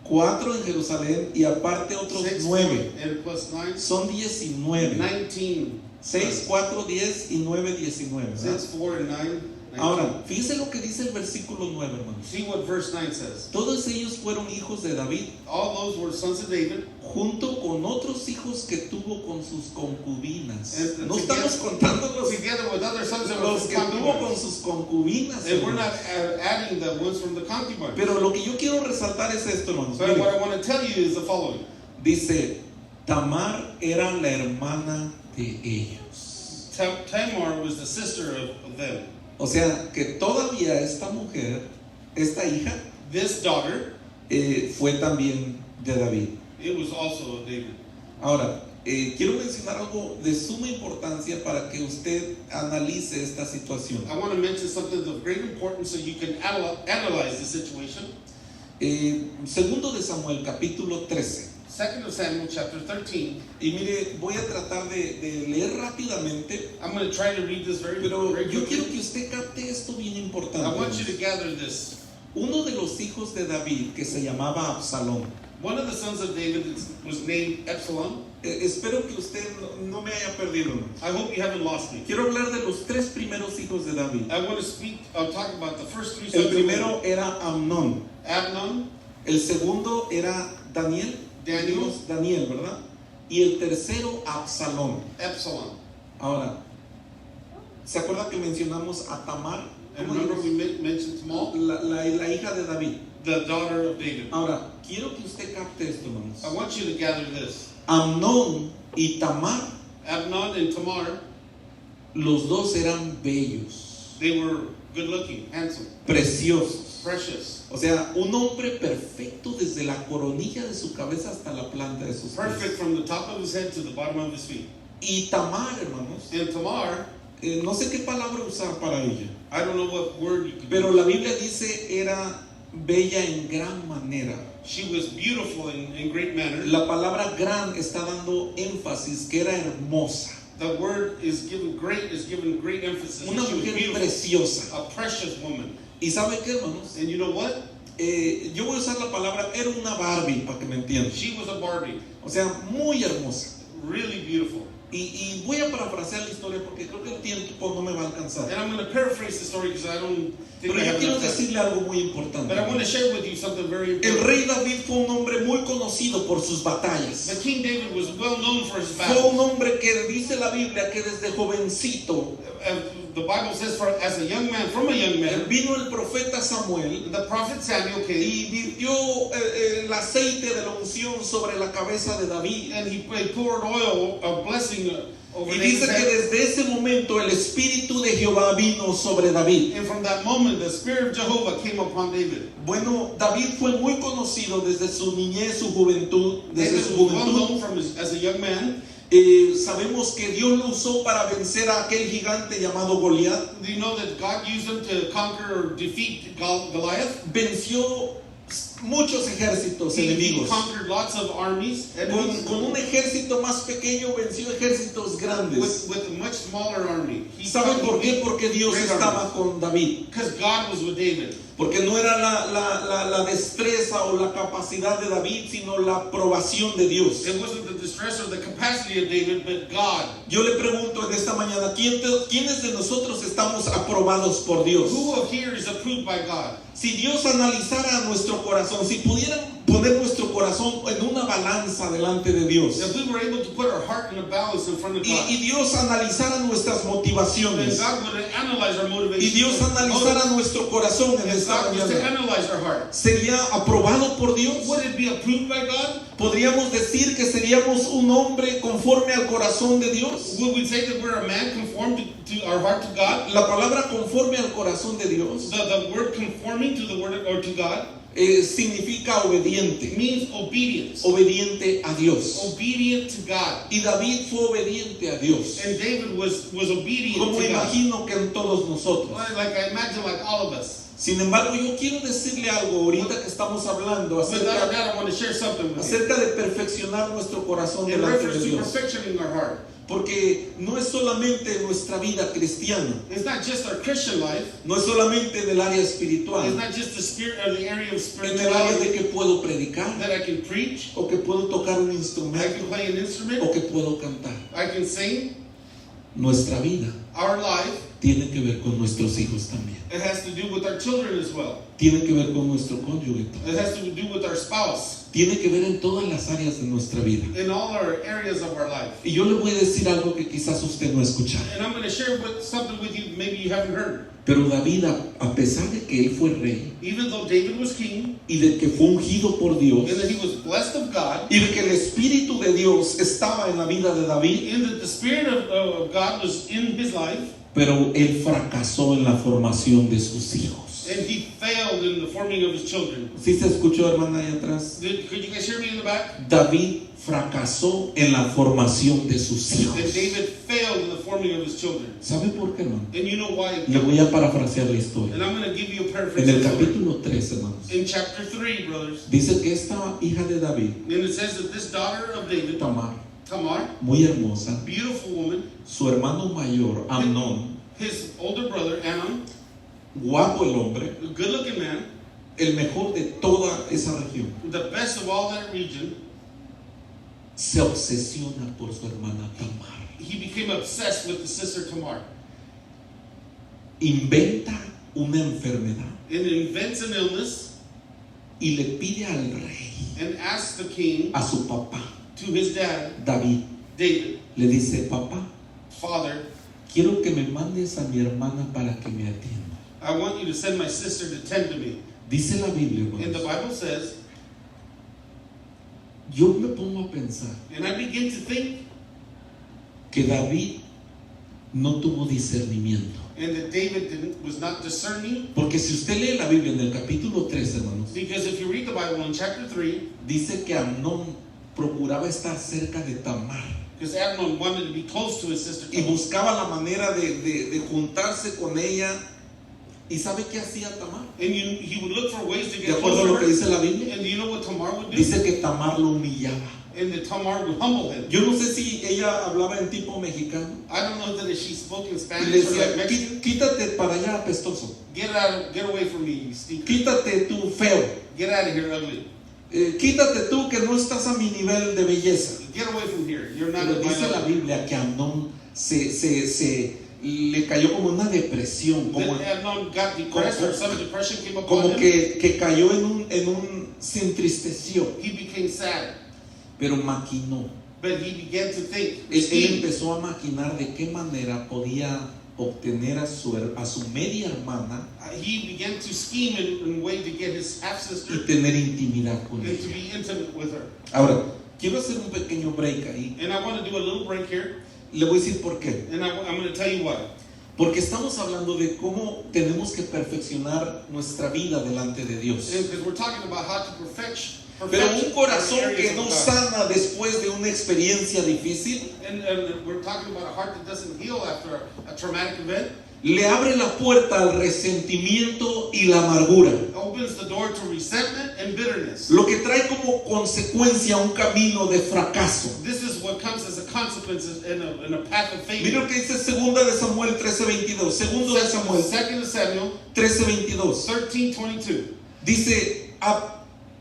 Speaker 1: 4 en Jerusalén y aparte otros
Speaker 3: 6
Speaker 1: 9.
Speaker 3: and plus 9.
Speaker 1: Son 19.
Speaker 3: 19.
Speaker 1: 6, 4, 10 y 9, 19. ¿verdad?
Speaker 3: 6, 4, and 9.
Speaker 1: Ahora, fíjense lo que dice el versículo 9, hermanos.
Speaker 3: See what verse 9 says.
Speaker 1: Todos ellos fueron hijos de David,
Speaker 3: All those were sons of David,
Speaker 1: junto con otros hijos que tuvo con sus concubinas.
Speaker 3: And
Speaker 1: No estamos contando
Speaker 3: together with other sons that were
Speaker 1: los
Speaker 3: from
Speaker 1: que tuvo con
Speaker 3: concubines.
Speaker 1: sus concubinas.
Speaker 3: And we're
Speaker 1: hermanos.
Speaker 3: not adding the ones from the concubines.
Speaker 1: Pero lo que yo quiero resaltar es esto, hermanos.
Speaker 3: But
Speaker 1: Miren,
Speaker 3: what I want to tell you is the following.
Speaker 1: dice: Tamar era la hermana de ellos.
Speaker 3: Tamar was the sister of them.
Speaker 1: O sea, que todavía esta mujer, esta hija,
Speaker 3: This daughter,
Speaker 1: fue también de David.
Speaker 3: it was also of David.
Speaker 1: Ahora, quiero mencionar algo de suma importancia para que usted analice esta situación.
Speaker 3: I want to mention something of great importance so you can analyze the situation.
Speaker 1: Segundo de Samuel, capítulo 13.
Speaker 3: 2 Samuel chapter 13.
Speaker 1: Y mire, voy a tratar de leer rápidamente,
Speaker 3: I'm going to try to read this very
Speaker 1: pero yo quiero
Speaker 3: quickly.
Speaker 1: que usted capte esto bien
Speaker 3: I
Speaker 1: importante.
Speaker 3: want you to gather this.
Speaker 1: Uno de los hijos de David, que se llamaba Absalón.
Speaker 3: One of the sons of David was named Absalom.
Speaker 1: Espero que usted no me haya perdido, ¿no?
Speaker 3: I hope you haven't lost me.
Speaker 1: Quiero hablar de los tres primeros hijos de David.
Speaker 3: I want to talk about the first three
Speaker 1: El
Speaker 3: sons of
Speaker 1: primero
Speaker 3: David.
Speaker 1: era Amnón.
Speaker 3: Amnon,
Speaker 1: El segundo era Daniel.
Speaker 3: Daniel.
Speaker 1: Daniel, ¿verdad? Y el tercero, Absalón.
Speaker 3: Absalom.
Speaker 1: Ahora, ¿se acuerda que mencionamos a Tamar?
Speaker 3: And
Speaker 1: ¿Cómo
Speaker 3: remember
Speaker 1: dijo?
Speaker 3: we mentioned Tamar,
Speaker 1: La hija de David.
Speaker 3: the daughter of David.
Speaker 1: Ahora, quiero que usted capte esto, hermanos.
Speaker 3: I want you to gather this.
Speaker 1: Amnón y Tamar,
Speaker 3: Amnon and Tamar,
Speaker 1: los dos eran bellos,
Speaker 3: they were good looking, handsome,
Speaker 1: preciosos.
Speaker 3: precious,
Speaker 1: O sea, un hombre perfecto desde la coronilla de su cabeza hasta la planta de sus
Speaker 3: perfect
Speaker 1: pies.
Speaker 3: from the top of his head to the bottom of his feet.
Speaker 1: Y Tamar, hermanos,
Speaker 3: And Tamar,
Speaker 1: no sé qué palabra usar para ella,
Speaker 3: I don't know what word you could
Speaker 1: pero
Speaker 3: use.
Speaker 1: la Biblia dice era bella en gran manera.
Speaker 3: She was beautiful in great manner.
Speaker 1: La palabra gran está dando énfasis que era hermosa,
Speaker 3: The word is given great emphasis.
Speaker 1: una
Speaker 3: She was
Speaker 1: mujer
Speaker 3: beautiful,
Speaker 1: preciosa.
Speaker 3: a precious woman.
Speaker 1: ¿Y sabe qué, hermanos?
Speaker 3: And you know what?
Speaker 1: Yo voy a usar la palabra, era una Barbie, para que me entiendan.
Speaker 3: She was a Barbie,
Speaker 1: O sea, muy hermosa.
Speaker 3: really beautiful.
Speaker 1: Y voy a parafrasear la historia porque creo que el tiempo no me va a alcanzar.
Speaker 3: And I'm going to paraphrase the story because I don't think
Speaker 1: Pero
Speaker 3: I
Speaker 1: yo
Speaker 3: have
Speaker 1: quiero
Speaker 3: enough time.
Speaker 1: decirle algo muy importante.
Speaker 3: But I want to share with you something very
Speaker 1: El
Speaker 3: important.
Speaker 1: rey David fue un hombre muy conocido por sus
Speaker 3: The
Speaker 1: batallas.
Speaker 3: King David was well known for his
Speaker 1: Fue
Speaker 3: battles.
Speaker 1: un hombre que dice la Biblia que desde jovencito
Speaker 3: The Bible says, as a young man, from a young man,
Speaker 1: vino el profeta Samuel
Speaker 3: the prophet Samuel came,
Speaker 1: y virtió el aceite de la unción sobre la cabeza de David.
Speaker 3: and he poured oil, a blessing over
Speaker 1: Y
Speaker 3: David's
Speaker 1: dice que
Speaker 3: head.
Speaker 1: desde ese momento el Espíritu de Jehová vino sobre David.
Speaker 3: And from that moment, the Spirit of Jehovah came upon David.
Speaker 1: Bueno, David fue muy conocido desde su niñez, su juventud, desde
Speaker 3: David
Speaker 1: su
Speaker 3: was well
Speaker 1: juventud.
Speaker 3: known as a young man.
Speaker 1: Sabemos que Dios lo usó para vencer a aquel gigante llamado Goliat.
Speaker 3: Do you know that God used him to conquer or defeat Goliath?
Speaker 1: Venció muchos ejércitos
Speaker 3: He
Speaker 1: enemigos.
Speaker 3: conquered lots of armies, enemies,
Speaker 1: Con un ejército más pequeño venció ejércitos grandes.
Speaker 3: with a much smaller army. He
Speaker 1: ¿Saben por qué? Porque Dios
Speaker 3: great
Speaker 1: estaba
Speaker 3: armies.
Speaker 1: con David.
Speaker 3: Because God was with David.
Speaker 1: Porque no era la destreza o la capacidad de David, sino la aprobación de Dios.
Speaker 3: It wasn't the distress or the capacity of David, but God.
Speaker 1: Yo le pregunto en esta mañana, ¿quiénes de nosotros estamos aprobados por Dios?
Speaker 3: Who of here is approved by God?
Speaker 1: Si Dios analizara nuestro corazón, si pudieran poner nuestro corazón en una balanza delante de Dios,
Speaker 3: If we were able to put our heart in a balance in front of God,
Speaker 1: y Dios analizara nuestras
Speaker 3: then
Speaker 1: motivaciones,
Speaker 3: God would analyze our
Speaker 1: y
Speaker 3: motivations.
Speaker 1: Dios analizara nuestro corazón en
Speaker 3: And
Speaker 1: esta
Speaker 3: God was to
Speaker 1: mañana,
Speaker 3: analyze our heart.
Speaker 1: ¿sería aprobado por Dios?
Speaker 3: Would it be approved by God?
Speaker 1: ¿Podríamos decir que seríamos un hombre conforme al corazón de Dios?
Speaker 3: Would we say that we're a man conformed to our heart to God?
Speaker 1: La palabra conforme al corazón de Dios
Speaker 3: The word conforming to the word or to God
Speaker 1: significa obediente,
Speaker 3: means obedience.
Speaker 1: obediente a Dios.
Speaker 3: Obedient to God.
Speaker 1: Y David fue obediente a Dios,
Speaker 3: And David was obedient
Speaker 1: como
Speaker 3: to God.
Speaker 1: imagino que en todos nosotros.
Speaker 3: Like I imagine like all of us.
Speaker 1: Sin embargo, yo quiero decirle algo ahorita que estamos hablando
Speaker 3: Without a
Speaker 1: acerca,
Speaker 3: doubt, I want to share something with you.
Speaker 1: acerca de perfeccionar nuestro corazón
Speaker 3: In
Speaker 1: delante de
Speaker 3: reference to
Speaker 1: Dios.
Speaker 3: perfectioning our heart.
Speaker 1: Porque no es solamente nuestra vida cristiana,
Speaker 3: It's not just our Christian life.
Speaker 1: no es solamente en el área
Speaker 3: It's
Speaker 1: espiritual,
Speaker 3: not just the spirit or the area of
Speaker 1: en el área de
Speaker 3: spirituality
Speaker 1: que puedo predicar,
Speaker 3: that I can preach.
Speaker 1: o que puedo tocar un
Speaker 3: I
Speaker 1: instrumento,
Speaker 3: can play an
Speaker 1: o
Speaker 3: instrument.
Speaker 1: que puedo cantar.
Speaker 3: I can sing.
Speaker 1: Nuestra vida
Speaker 3: Our life,
Speaker 1: tiene que ver con nuestros hijos también.
Speaker 3: it has to do with our children as well.
Speaker 1: Tiene que ver con nuestro cónyuge.
Speaker 3: It has to do with our spouse.
Speaker 1: Tiene que ver en todas las áreas de nuestra vida.
Speaker 3: In all our areas of our life.
Speaker 1: Y yo le voy a decir algo que quizás usted no ha escuchado.
Speaker 3: And I'm going to share something with you maybe you haven't heard.
Speaker 1: Pero David, a pesar de que él fue rey
Speaker 3: Even though David was king
Speaker 1: y de que fue ungido por Dios
Speaker 3: and that he was blessed of God,
Speaker 1: y de que el Espíritu de Dios estaba en la vida de David,
Speaker 3: and that the Spirit of God was in his life,
Speaker 1: pero él fracasó en la formación de sus hijos.
Speaker 3: and he failed in the forming of his children.
Speaker 1: ¿Sí se escuchó, hermana, ahí atrás?
Speaker 3: Could you guys hear me in the back?
Speaker 1: David fracasó en la formación de sus hijos.
Speaker 3: That David failed in the forming of his children.
Speaker 1: ¿Sabe por qué, hermano?
Speaker 3: And you know why?
Speaker 1: Le voy a parafrasear la historia.
Speaker 3: And I'm going to give you a paraphrase.
Speaker 1: En el
Speaker 3: of the story.
Speaker 1: capítulo 3, hermanos,
Speaker 3: In chapter 3, brothers,
Speaker 1: dice que esta hija de David,
Speaker 3: and it says that this daughter of David,
Speaker 1: Tamar,
Speaker 3: Tamar,
Speaker 1: muy hermosa,
Speaker 3: beautiful woman,
Speaker 1: su hermano mayor, Amnón,
Speaker 3: his older brother, Amnon,
Speaker 1: guapo el hombre,
Speaker 3: a good-looking man,
Speaker 1: el mejor de toda esa región,
Speaker 3: the best of all that region,
Speaker 1: se obsesiona por su hermana Tamar.
Speaker 3: he became obsessed with the sister Tamar
Speaker 1: Inventa una enfermedad
Speaker 3: and invents an illness
Speaker 1: y le pide al rey,
Speaker 3: and asks the king,
Speaker 1: a su papá,
Speaker 3: to his dad,
Speaker 1: David,
Speaker 3: David,
Speaker 1: le dice: papá,
Speaker 3: Father,
Speaker 1: quiero que me mandes a mi hermana para que me atienda.
Speaker 3: I want you to send my sister to tend to me.
Speaker 1: Dice la Biblia,
Speaker 3: And the
Speaker 1: hermanos,
Speaker 3: Bible says,
Speaker 1: yo me pongo a pensar
Speaker 3: and I begin to think,
Speaker 1: que David no tuvo discernimiento.
Speaker 3: and that David was not discerning.
Speaker 1: Porque si usted lee la Biblia en el capítulo 3, hermanos,
Speaker 3: Because if you read the Bible in chapter 3,
Speaker 1: dice que Amnón procuraba estar cerca de Tamar
Speaker 3: because Amnon wanted to be close to his sister
Speaker 1: y
Speaker 3: Tamar.
Speaker 1: buscaba la manera de juntarse con ella. ¿Y sabe qué hacía Tamar?
Speaker 3: And he would look for ways to
Speaker 1: De
Speaker 3: get
Speaker 1: acuerdo a
Speaker 3: close
Speaker 1: lo
Speaker 3: to
Speaker 1: que
Speaker 3: her.
Speaker 1: dice la Biblia,
Speaker 3: And do you know what Tamar would do?
Speaker 1: dice que Tamar lo humillaba.
Speaker 3: And that Tamar would humble him.
Speaker 1: Yo no sé si ella hablaba en tipo mexicano
Speaker 3: I don't know that if she spoke in
Speaker 1: y
Speaker 3: Spanish
Speaker 1: le
Speaker 3: or like
Speaker 1: decía:
Speaker 3: Mexican.
Speaker 1: Quítate para allá, apestoso.
Speaker 3: Get away from me, you stinker.
Speaker 1: Quítate tú, feo.
Speaker 3: Get out of here, ugly.
Speaker 1: Quítate tú, que no estás a mi nivel de belleza.
Speaker 3: Get away from here. You're not
Speaker 1: Pero
Speaker 3: at my
Speaker 1: dice la
Speaker 3: level.
Speaker 1: Biblia que Amnón se le cayó como una depresión, como,
Speaker 3: Then Amnon got depressed, or some depression came upon
Speaker 1: como
Speaker 3: him.
Speaker 1: que cayó se entristeció,
Speaker 3: He became sad,
Speaker 1: pero maquinó.
Speaker 3: but he began to think.
Speaker 1: Él
Speaker 3: scheme.
Speaker 1: empezó a maquinar de qué manera podía obtener a su media hermana
Speaker 3: He began to scheme in a way to get his half
Speaker 1: y
Speaker 3: sister
Speaker 1: tener intimidad con
Speaker 3: and to
Speaker 1: ella.
Speaker 3: be intimate with her.
Speaker 1: Ahora, quiero hacer un pequeño break ahí.
Speaker 3: And I want to do a little break here,
Speaker 1: Le voy a decir por qué.
Speaker 3: and I'm going to tell you why.
Speaker 1: Porque estamos hablando de cómo tenemos que perfeccionar nuestra vida delante de Dios.
Speaker 3: Because we're talking about how to perfect
Speaker 1: Pero un corazón
Speaker 3: areas
Speaker 1: que
Speaker 3: of
Speaker 1: no
Speaker 3: God.
Speaker 1: sana después de una experiencia difícil,
Speaker 3: And we're talking about a heart that doesn't heal after a traumatic event.
Speaker 1: le abre la puerta al resentimiento y la amargura.
Speaker 3: Opens the door to resentment and bitterness.
Speaker 1: Lo que trae como consecuencia un camino de fracaso.
Speaker 3: This is what comes as a consequence in a path of
Speaker 1: Mira
Speaker 3: failure.
Speaker 1: lo que dice 2 de Samuel 13:22. 2 de Samuel
Speaker 3: 2 Samuel
Speaker 1: 13:22.
Speaker 3: 13:22.
Speaker 1: Dice: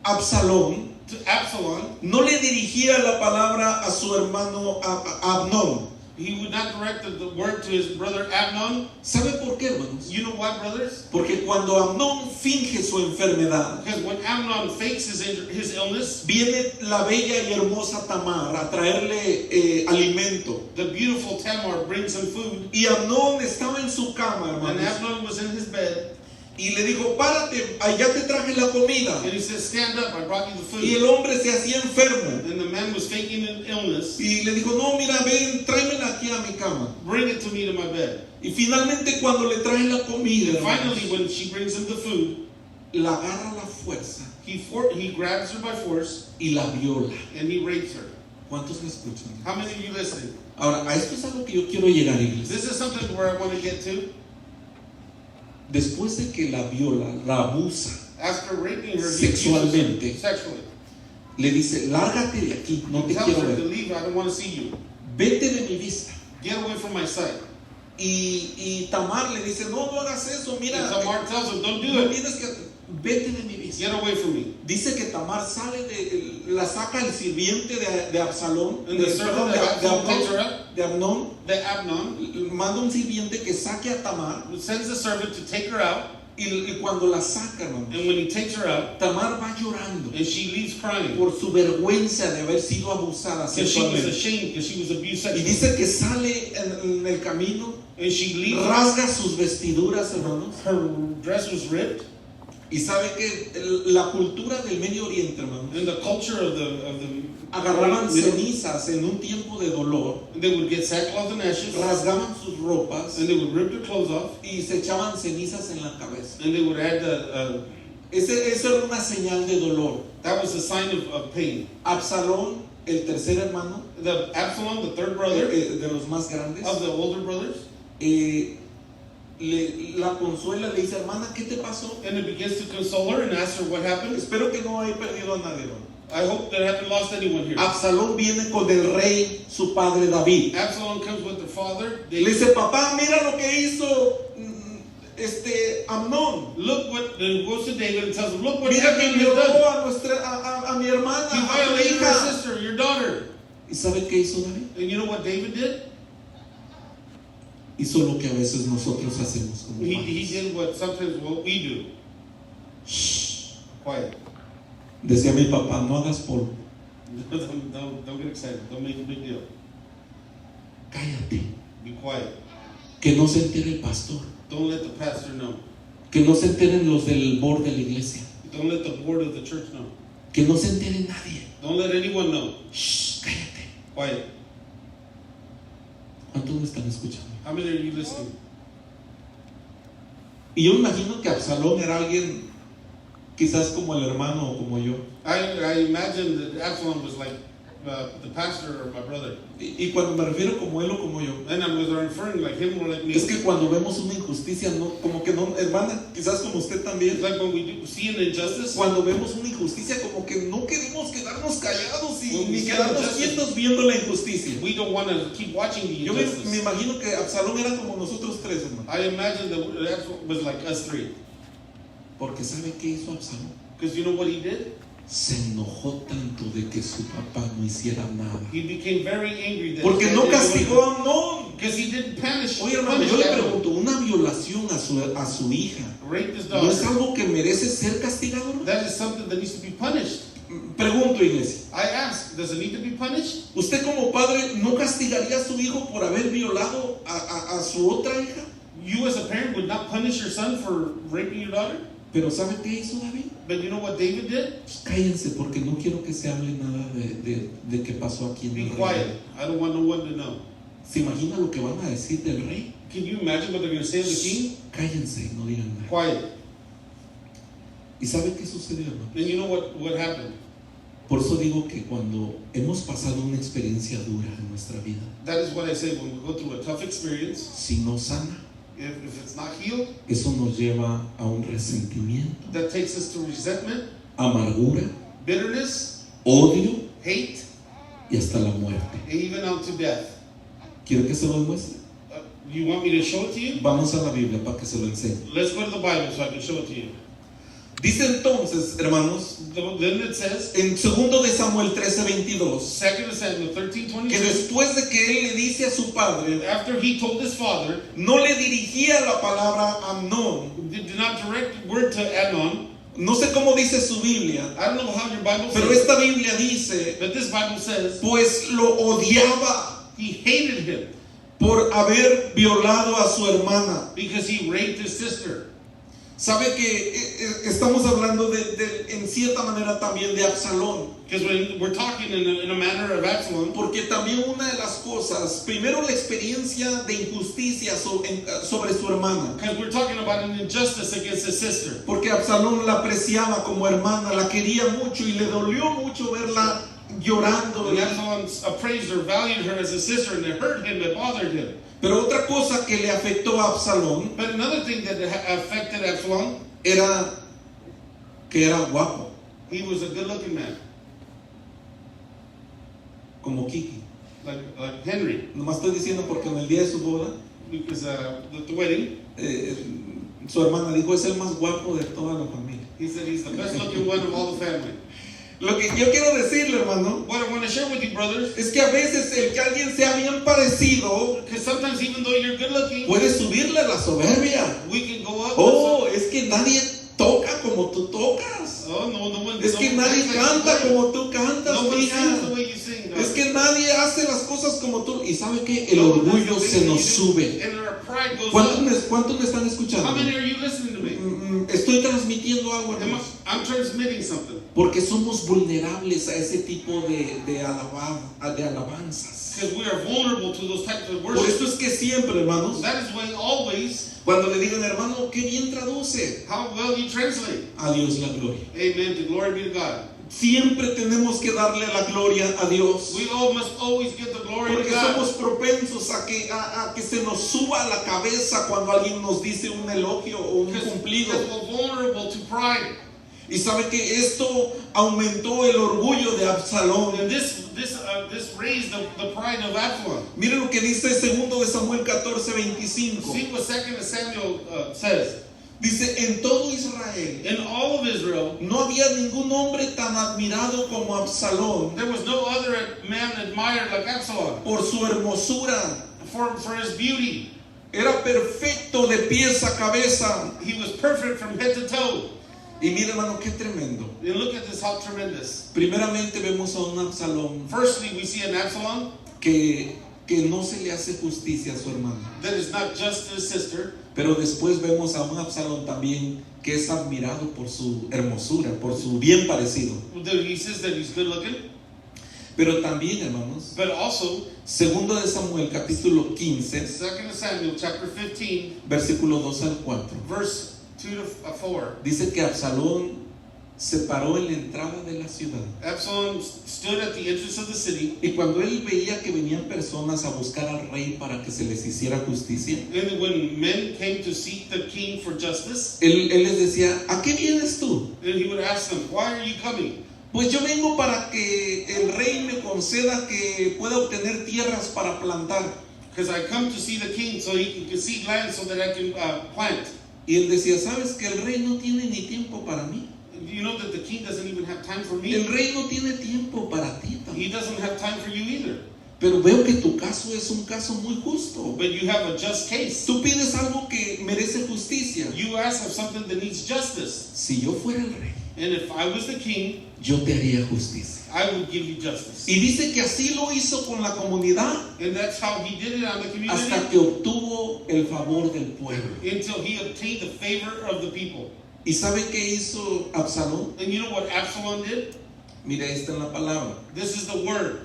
Speaker 1: Absalón
Speaker 3: To Absalom,
Speaker 1: no le dirigía la palabra a su hermano Amnón.
Speaker 3: he would not direct the word to his brother Amnon.
Speaker 1: ¿Sabe por qué, hermanos?
Speaker 3: You know why, brothers?
Speaker 1: Porque cuando Amnón finge su enfermedad,
Speaker 3: Because when Amnon fakes his illness,
Speaker 1: viene la bella y hermosa Tamar a traerle alimento.
Speaker 3: the beautiful Tamar brings him food,
Speaker 1: Y Amnón estaba en su cama,
Speaker 3: and
Speaker 1: hermanos,
Speaker 3: Amnon was in his bed,
Speaker 1: y le dijo: párate, allá te traje la comida.
Speaker 3: and he says, "Stand up, I brought you the
Speaker 1: Y
Speaker 3: food."
Speaker 1: el hombre se hacía enfermo.
Speaker 3: And the man was faking an illness.
Speaker 1: Y le dijo: no, mira, ven, tráemela aquí a mi cama.
Speaker 3: Bring it to me to my bed.
Speaker 1: Y finalmente cuando le trae la comida,
Speaker 3: And
Speaker 1: hermanos,
Speaker 3: finally, when she brings him the food,
Speaker 1: la agarra a la fuerza
Speaker 3: he grabs her by force
Speaker 1: y la viola.
Speaker 3: and he rapes her.
Speaker 1: ¿Cuántos me escuchan?
Speaker 3: How many of you listening?
Speaker 1: Ahora, a esto es algo que yo quiero llegar, iglesia.
Speaker 3: This is something where I want to get to.
Speaker 1: Después de que la viola, la abusa,
Speaker 3: After raping her, he
Speaker 1: Sexualmente.
Speaker 3: abuses her sexually.
Speaker 1: le dice: lárgate de aquí, no te
Speaker 3: He tells
Speaker 1: quiero
Speaker 3: her to
Speaker 1: ver.
Speaker 3: leave. I don't want to see you.
Speaker 1: Vete de mi vista.
Speaker 3: Get away from my sight.
Speaker 1: Y Tamar le dice: no hagas eso, mira,
Speaker 3: And Tamar tells him, "Don't do
Speaker 1: no
Speaker 3: it.
Speaker 1: tienes que, vete de mi vista.
Speaker 3: Get away from me."
Speaker 1: Dice que Tamar la saca el sirviente de Absalón,
Speaker 3: And the servant
Speaker 1: de
Speaker 3: of Absalom takes her up.
Speaker 1: de Amnón,
Speaker 3: The Amnon
Speaker 1: manda un sirviente que saque a Tamar,
Speaker 3: sends the servant to take her out,
Speaker 1: y cuando la saca, hermano,
Speaker 3: and when he takes her out,
Speaker 1: Tamar va llorando
Speaker 3: and she leaves crying
Speaker 1: por su vergüenza de haber sido abusada
Speaker 3: because she was
Speaker 1: sexualmente.
Speaker 3: ashamed because she was abused
Speaker 1: Y
Speaker 3: sexually.
Speaker 1: dice que sale en el camino,
Speaker 3: And she leaves.
Speaker 1: rasga sus vestiduras, hermanos.
Speaker 3: Her dress was ripped.
Speaker 1: Y sabe que la cultura del Medio Oriente, hermanos,
Speaker 3: And the culture of the
Speaker 1: agarraban cenizas en un tiempo de dolor,
Speaker 3: they would get sackcloth and ashes,
Speaker 1: rasgaban sus ropas
Speaker 3: and they would rip their clothes off,
Speaker 1: y se echaban cenizas en la cabeza.
Speaker 3: and they would add
Speaker 1: Esa era una señal de dolor.
Speaker 3: that was a sign of pain.
Speaker 1: Absalón, el tercer hermano,
Speaker 3: The Absalom, the third brother
Speaker 1: de los más grandes,
Speaker 3: of the older brothers,
Speaker 1: la consuela, le dice: hermana, ¿qué te pasó?
Speaker 3: and it begins to console her and ask her what happened.
Speaker 1: Espero que no haya perdido a nadie, hermano.
Speaker 3: I hope that I haven't lost anyone here.
Speaker 1: Absalón viene con el rey, su padre David.
Speaker 3: Absalom comes with the father.
Speaker 1: Le dice: papá, mira lo que hizo Amnón.
Speaker 3: Look what goes to David and tells him, look what
Speaker 1: Mira que
Speaker 3: Amnon has done.
Speaker 1: violó a mi hermana,
Speaker 3: He
Speaker 1: a tu
Speaker 3: violated your
Speaker 1: hija.
Speaker 3: sister, your daughter.
Speaker 1: ¿Y sabe qué hizo David?
Speaker 3: And you know what David did?
Speaker 1: Hizo lo que a veces nosotros hacemos como
Speaker 3: He
Speaker 1: padres.
Speaker 3: did what we do.
Speaker 1: Shh.
Speaker 3: Quiet.
Speaker 1: Decía mi papá, no hagas polvo,
Speaker 3: Don't get excited. Don't make a big deal.
Speaker 1: cállate,
Speaker 3: Be quiet.
Speaker 1: que no se entere el pastor,
Speaker 3: Don't let the pastor know.
Speaker 1: que no se enteren los del board de la iglesia,
Speaker 3: Don't let the board of the church know.
Speaker 1: que no se entere nadie.
Speaker 3: Don't let anyone know.
Speaker 1: Shh, cállate.
Speaker 3: Quiet.
Speaker 1: ¿Cuántos me están escuchando?
Speaker 3: How many are you listening?
Speaker 1: Y yo me imagino que Absalón era alguien quizás como el hermano o como yo.
Speaker 3: I imagine that Absalom was like the pastor or my brother.
Speaker 1: Y cuando me refiero como él o como yo,
Speaker 3: And I'm referring like him or like me.
Speaker 1: es que cuando vemos una injusticia, no, como que no, hermana, quizás como usted también,
Speaker 3: It's like when we see an injustice.
Speaker 1: cuando vemos una injusticia, como que no queremos quedarnos callados y
Speaker 3: When we
Speaker 1: ni
Speaker 3: see
Speaker 1: quedarnos
Speaker 3: injustice,
Speaker 1: quietos viendo la injusticia.
Speaker 3: We don't want to keep watching the
Speaker 1: Yo me
Speaker 3: injustice.
Speaker 1: imagino que Absalón era como nosotros tres, hermano.
Speaker 3: I imagine that Absalom was like us three.
Speaker 1: Porque ¿sabe qué hizo Absalón?
Speaker 3: Because you know what he did?
Speaker 1: Se enojó tanto de que su papá no hiciera nada.
Speaker 3: He became very angry that
Speaker 1: Porque no castigó a Amnón.
Speaker 3: because he didn't punish.
Speaker 1: Oye, hermano, yo le pregunto, ¿una violación a su hija
Speaker 3: Raped his
Speaker 1: no es
Speaker 3: daughter.
Speaker 1: algo que merece ser castigado, hermano?
Speaker 3: That is something that needs to be punished.
Speaker 1: Pregunto, iglesia,
Speaker 3: I ask, does it need to be punished?
Speaker 1: ¿usted como padre no castigaría a su hijo por haber violado a su otra hija?
Speaker 3: You as a parent would not punish your son for raping your daughter?
Speaker 1: Pero ¿sabe qué hizo David?
Speaker 3: But you know what David did?
Speaker 1: Pues cállense porque no quiero que se hable nada de qué pasó aquí en
Speaker 3: Be
Speaker 1: el
Speaker 3: quiet.
Speaker 1: rey.
Speaker 3: I don't want no one to know.
Speaker 1: ¿Se imagina lo que van a decir del rey?
Speaker 3: Can you imagine what they're going to say of the king?
Speaker 1: Cállense y no digan nada.
Speaker 3: Quiet.
Speaker 1: ¿Y sabe qué sucedió, hermano?
Speaker 3: And you know what happened?
Speaker 1: Por eso digo que cuando hemos pasado una experiencia dura en nuestra vida,
Speaker 3: That is what I say when we go through a tough experience.
Speaker 1: si no sana,
Speaker 3: If it's not healed,
Speaker 1: eso nos lleva a un resentimiento,
Speaker 3: that takes us to resentment,
Speaker 1: amargura,
Speaker 3: bitterness,
Speaker 1: odio
Speaker 3: hate,
Speaker 1: y hasta la muerte.
Speaker 3: and even on to death.
Speaker 1: ¿Quiere que se lo demuestre?
Speaker 3: You want me to show it to you?
Speaker 1: Vamos a la Biblia para que se lo enseñe.
Speaker 3: Let's go to the Bible so I can show it to you.
Speaker 1: Dice entonces, hermanos,
Speaker 3: Then it says,
Speaker 1: en 2 de Samuel 13:22,
Speaker 3: 2 Samuel
Speaker 1: que
Speaker 3: 13:22,
Speaker 1: después de que él le dice a su padre,
Speaker 3: after he told his father,
Speaker 1: no le dirigía la palabra a Amnón.
Speaker 3: did not direct word to Amnon.
Speaker 1: No sé cómo dice su Biblia,
Speaker 3: I don't know how your Bible
Speaker 1: pero
Speaker 3: says,
Speaker 1: esta Biblia dice,
Speaker 3: but this Bible says
Speaker 1: pues lo odiaba
Speaker 3: he hated him
Speaker 1: por haber violado a su hermana.
Speaker 3: because he raped his sister.
Speaker 1: Sabe que estamos hablando en cierta manera también de Absalón,
Speaker 3: Because when we're talking in a manner of Absalom,
Speaker 1: porque también una de las cosas, primero la experiencia de injusticia sobre su hermana,
Speaker 3: because we're talking about an injustice against his sister.
Speaker 1: porque Absalón la apreciaba como hermana, la quería mucho y le dolió mucho verla llorando.
Speaker 3: And Absalom appraised her, valued her as a sister, and it hurt him, it bothered him.
Speaker 1: Pero otra cosa que le afectó a Absalón
Speaker 3: But another thing that affected Absalom,
Speaker 1: era que era guapo,
Speaker 3: he was a good-looking man,
Speaker 1: como Kiki.
Speaker 3: like Henry,
Speaker 1: Nomás estoy diciendo porque en el día de su boda,
Speaker 3: because the wedding,
Speaker 1: su hermana dijo, es el más guapo de toda la familia.
Speaker 3: he said he's the best-looking one of all the family.
Speaker 1: Lo que yo quiero decirle, hermano,
Speaker 3: What I want to share with you, brothers,
Speaker 1: es que a veces el que alguien sea bien parecido
Speaker 3: because sometimes even though you're good-looking,
Speaker 1: puede subirle a la soberbia.
Speaker 3: we can go up.
Speaker 1: Oh, es que nadie toca como tú tocas.
Speaker 3: Oh, no one.
Speaker 1: Es que
Speaker 3: no one
Speaker 1: nadie
Speaker 3: sings like
Speaker 1: canta
Speaker 3: you
Speaker 1: como tú cantas,
Speaker 3: No one sings
Speaker 1: mija.
Speaker 3: the way you sing.
Speaker 1: Es que nadie hace las cosas como tú. Y sabe que el orgullo se nos sube.
Speaker 3: And our pride goes
Speaker 1: ¿Cuántos me están
Speaker 3: up.
Speaker 1: escuchando?
Speaker 3: How many are you listening to me?
Speaker 1: Estoy transmitiendo algo, hermanos.
Speaker 3: I'm transmitting something.
Speaker 1: Porque somos vulnerables a ese tipo de alabanzas.
Speaker 3: Because we are vulnerable to those types of
Speaker 1: Por
Speaker 3: worship.
Speaker 1: esto es que siempre, hermanos,
Speaker 3: That is why always,
Speaker 1: cuando le digan, hermano, qué bien traduce,
Speaker 3: how well you translate.
Speaker 1: a Dios la gloria.
Speaker 3: Amen. To glory be to God.
Speaker 1: Siempre tenemos que darle la gloria a Dios.
Speaker 3: We all must always give the glory to
Speaker 1: Porque
Speaker 3: God.
Speaker 1: somos propensos a que se nos suba a la cabeza cuando alguien nos dice un elogio o un
Speaker 3: Because
Speaker 1: cumplido.
Speaker 3: we're vulnerable to pride.
Speaker 1: Y sabe que esto aumentó el orgullo de Absalón.
Speaker 3: And this raised the pride of Absalom.
Speaker 1: Mire lo que dice 2 de Samuel 14:25.
Speaker 3: See what 2 Samuel says.
Speaker 1: Dice, en todo Israel
Speaker 3: In all of Israel,
Speaker 1: no había ningún hombre tan admirado como Absalón
Speaker 3: there was no other man admired like Absalom
Speaker 1: por su hermosura.
Speaker 3: for his beauty.
Speaker 1: Era perfecto de pies a cabeza.
Speaker 3: He was perfect from head to toe.
Speaker 1: Y mire, hermano, qué tremendo.
Speaker 3: And look at this, how tremendous.
Speaker 1: Primeramente vemos a un Absalón
Speaker 3: Firstly, we see an Absalom
Speaker 1: que no se le hace justicia a su hermano.
Speaker 3: that is not just his sister,
Speaker 1: Pero después vemos a un Absalón también que es admirado por su hermosura, por su bien parecido.
Speaker 3: that he says that he's good looking,
Speaker 1: Pero también, hermanos,
Speaker 3: but also
Speaker 1: 2 de Samuel capítulo 15,
Speaker 3: 2 Samuel chapter 15,
Speaker 1: versículo 2 al 4.
Speaker 3: verse 2 to 4.
Speaker 1: Dice que Absalón se paró en la entrada de la ciudad.
Speaker 3: Absalom stood at the entrance of the city,
Speaker 1: Y cuando él veía que venían personas a buscar al rey para que se les hiciera justicia,
Speaker 3: and when men came to seek the king for justice,
Speaker 1: él les decía, ¿a qué vienes tú?
Speaker 3: and he would ask them, "Why are you coming?"
Speaker 1: Pues yo vengo para que el rey me conceda que pueda obtener tierras para plantar.
Speaker 3: Because I come to see the king so he can see land so that I can plant.
Speaker 1: Y él decía, ¿sabes que el rey no tiene ni tiempo para mí?
Speaker 3: You know that the king doesn't even have time for
Speaker 1: El
Speaker 3: me.
Speaker 1: rey no tiene tiempo para ti tampoco.
Speaker 3: He doesn't have time for you either.
Speaker 1: Pero veo que tu caso es un caso muy justo.
Speaker 3: But you have a just case.
Speaker 1: Tú pides algo que merece justicia.
Speaker 3: You ask of something that needs justice.
Speaker 1: Si yo fuera el rey,
Speaker 3: And if I was the king,
Speaker 1: yo te haría justicia.
Speaker 3: I would give you justice.
Speaker 1: Y dice que así lo hizo con la comunidad
Speaker 3: And that's how he did it on the
Speaker 1: hasta
Speaker 3: community
Speaker 1: que obtuvo el favor del pueblo.
Speaker 3: until he obtained the favor of the people.
Speaker 1: ¿Y sabe qué hizo Absalón?
Speaker 3: And you know what Absalom did?
Speaker 1: Mira, ahí está en la palabra.
Speaker 3: This is the word.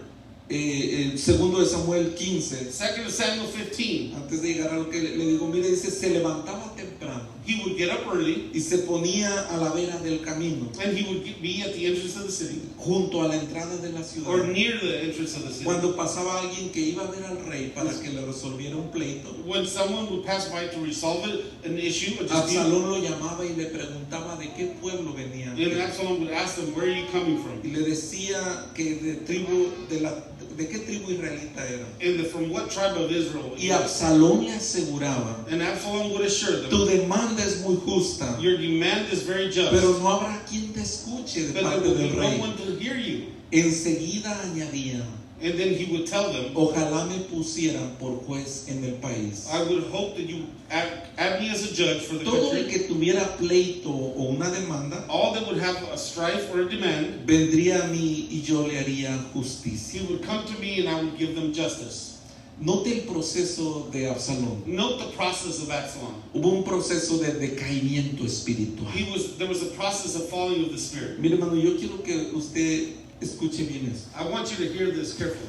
Speaker 1: 2 de Samuel 15.
Speaker 3: 2 Samuel 15.
Speaker 1: Antes de llegar a lo que le digo, mire, dice, se levantaba temprano
Speaker 3: He would get up early
Speaker 1: y se ponía a la vera del camino,
Speaker 3: and he would be at the entrance of the city
Speaker 1: junto a la entrada de la
Speaker 3: or
Speaker 1: ciudad.
Speaker 3: near the entrance of the city.
Speaker 1: Cuando pasaba alguien que iba a ver al rey para que le resolviera un pleito,
Speaker 3: When someone would pass by to resolve an issue, a dispute,
Speaker 1: Absalón lo llamaba y le preguntaba de qué pueblo venía.
Speaker 3: and Absalom would ask them, "Where are you coming from?"
Speaker 1: Y le decía que de qué tribu israelita era.
Speaker 3: And from what tribe of Israel?
Speaker 1: Y Absalón le aseguraba,
Speaker 3: And Absalom would assure
Speaker 1: tu
Speaker 3: them,
Speaker 1: demanda es muy justa,
Speaker 3: "Your demand is very just,
Speaker 1: pero no habrá quien te escuche de
Speaker 3: but there
Speaker 1: parte
Speaker 3: will be
Speaker 1: del
Speaker 3: no
Speaker 1: rey.
Speaker 3: one to hear you."
Speaker 1: Enseguida añadía,
Speaker 3: And then he would tell them,
Speaker 1: ojalá me pusieran por juez en el país.
Speaker 3: "I would hope that you add me as a judge for the
Speaker 1: Todo el
Speaker 3: country.
Speaker 1: que tuviera pleito o una demanda,
Speaker 3: All that would have a strife or a demand,
Speaker 1: vendría a mí y yo le haría justicia.
Speaker 3: he would come to me and I would give them justice."
Speaker 1: Note el proceso de Absalón.
Speaker 3: Note the process of Absalom.
Speaker 1: Hubo un proceso de decaimiento espiritual.
Speaker 3: There was a process of falling of the spirit.
Speaker 1: Mire, hermano, yo quiero que usted escuche bien esto.
Speaker 3: I want you to hear this carefully.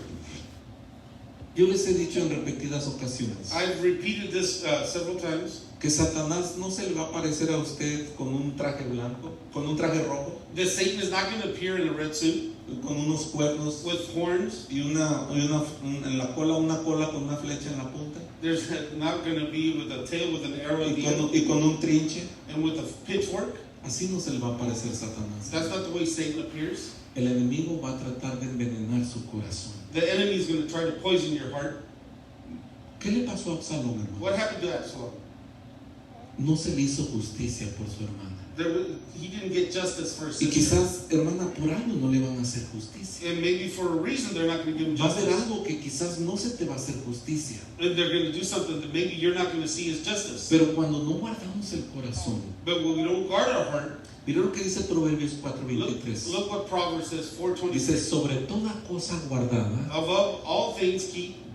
Speaker 1: Yo les he dicho en repetidas ocasiones
Speaker 3: I've repeated this several times.
Speaker 1: que Satanás no se le va a aparecer a usted con un traje blanco, con un traje rojo,
Speaker 3: That Satan is not going to appear in a red suit
Speaker 1: con unos cuernos
Speaker 3: with horns.
Speaker 1: y en la cola una cola con una flecha en la punta
Speaker 3: There's not going to be with a tail with an arrow at the end
Speaker 1: y con un trinche.
Speaker 3: and with a pitchfork.
Speaker 1: Así no se le va a aparecer Satanás.
Speaker 3: That's not the way Satan appears.
Speaker 1: El enemigo va a tratar de envenenar su corazón.
Speaker 3: The enemy is going to try to poison your heart.
Speaker 1: ¿Qué le pasó a Absalón, hermano?
Speaker 3: What happened to Absalom?
Speaker 1: No se le hizo justicia por su hermana.
Speaker 3: He didn't get justice for his
Speaker 1: Y
Speaker 3: sister.
Speaker 1: quizás, hermana, por algo no le van a hacer justicia.
Speaker 3: And maybe for a reason they're not going to give him
Speaker 1: Va a haber
Speaker 3: justice.
Speaker 1: algo que quizás no se te va a hacer justicia.
Speaker 3: And they're going to do something that maybe you're not going to see as justice.
Speaker 1: Pero cuando no guardamos el corazón,
Speaker 3: But when we don't guard our heart,
Speaker 1: mira lo que dice Proverbios 4:23.
Speaker 3: look what Proverbs says,
Speaker 1: Dice,
Speaker 3: 4:26.
Speaker 1: sobre toda cosa guardada,
Speaker 3: Above all things,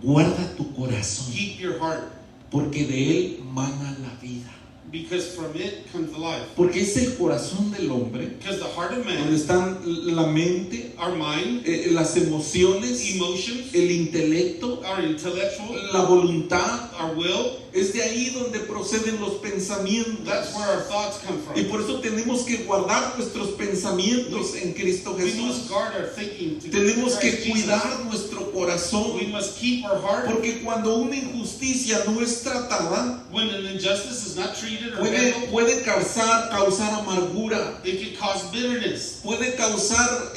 Speaker 1: guarda tu corazón,
Speaker 3: keep your heart,
Speaker 1: porque de él mana la vida.
Speaker 3: because from it comes life.
Speaker 1: Porque es el corazón del hombre,
Speaker 3: Because the heart of
Speaker 1: donde
Speaker 3: man,
Speaker 1: están la mente,
Speaker 3: our mind,
Speaker 1: las emociones,
Speaker 3: emotions,
Speaker 1: el intelecto,
Speaker 3: our intellectual,
Speaker 1: la voluntad,
Speaker 3: our will.
Speaker 1: Es de ahí donde proceden los pensamientos.
Speaker 3: That's where our thoughts come from.
Speaker 1: Y por eso tenemos que guardar nuestros pensamientos en Cristo
Speaker 3: We must
Speaker 1: Jesús.
Speaker 3: guard our thinking to
Speaker 1: Tenemos que
Speaker 3: Christ Jesus.
Speaker 1: cuidar nuestro corazón.
Speaker 3: We must keep our heart.
Speaker 1: Porque cuando una injusticia no es tratada,
Speaker 3: When an injustice is not treated or handled,
Speaker 1: puede causar amargura,
Speaker 3: it can cause bitterness.
Speaker 1: puede causar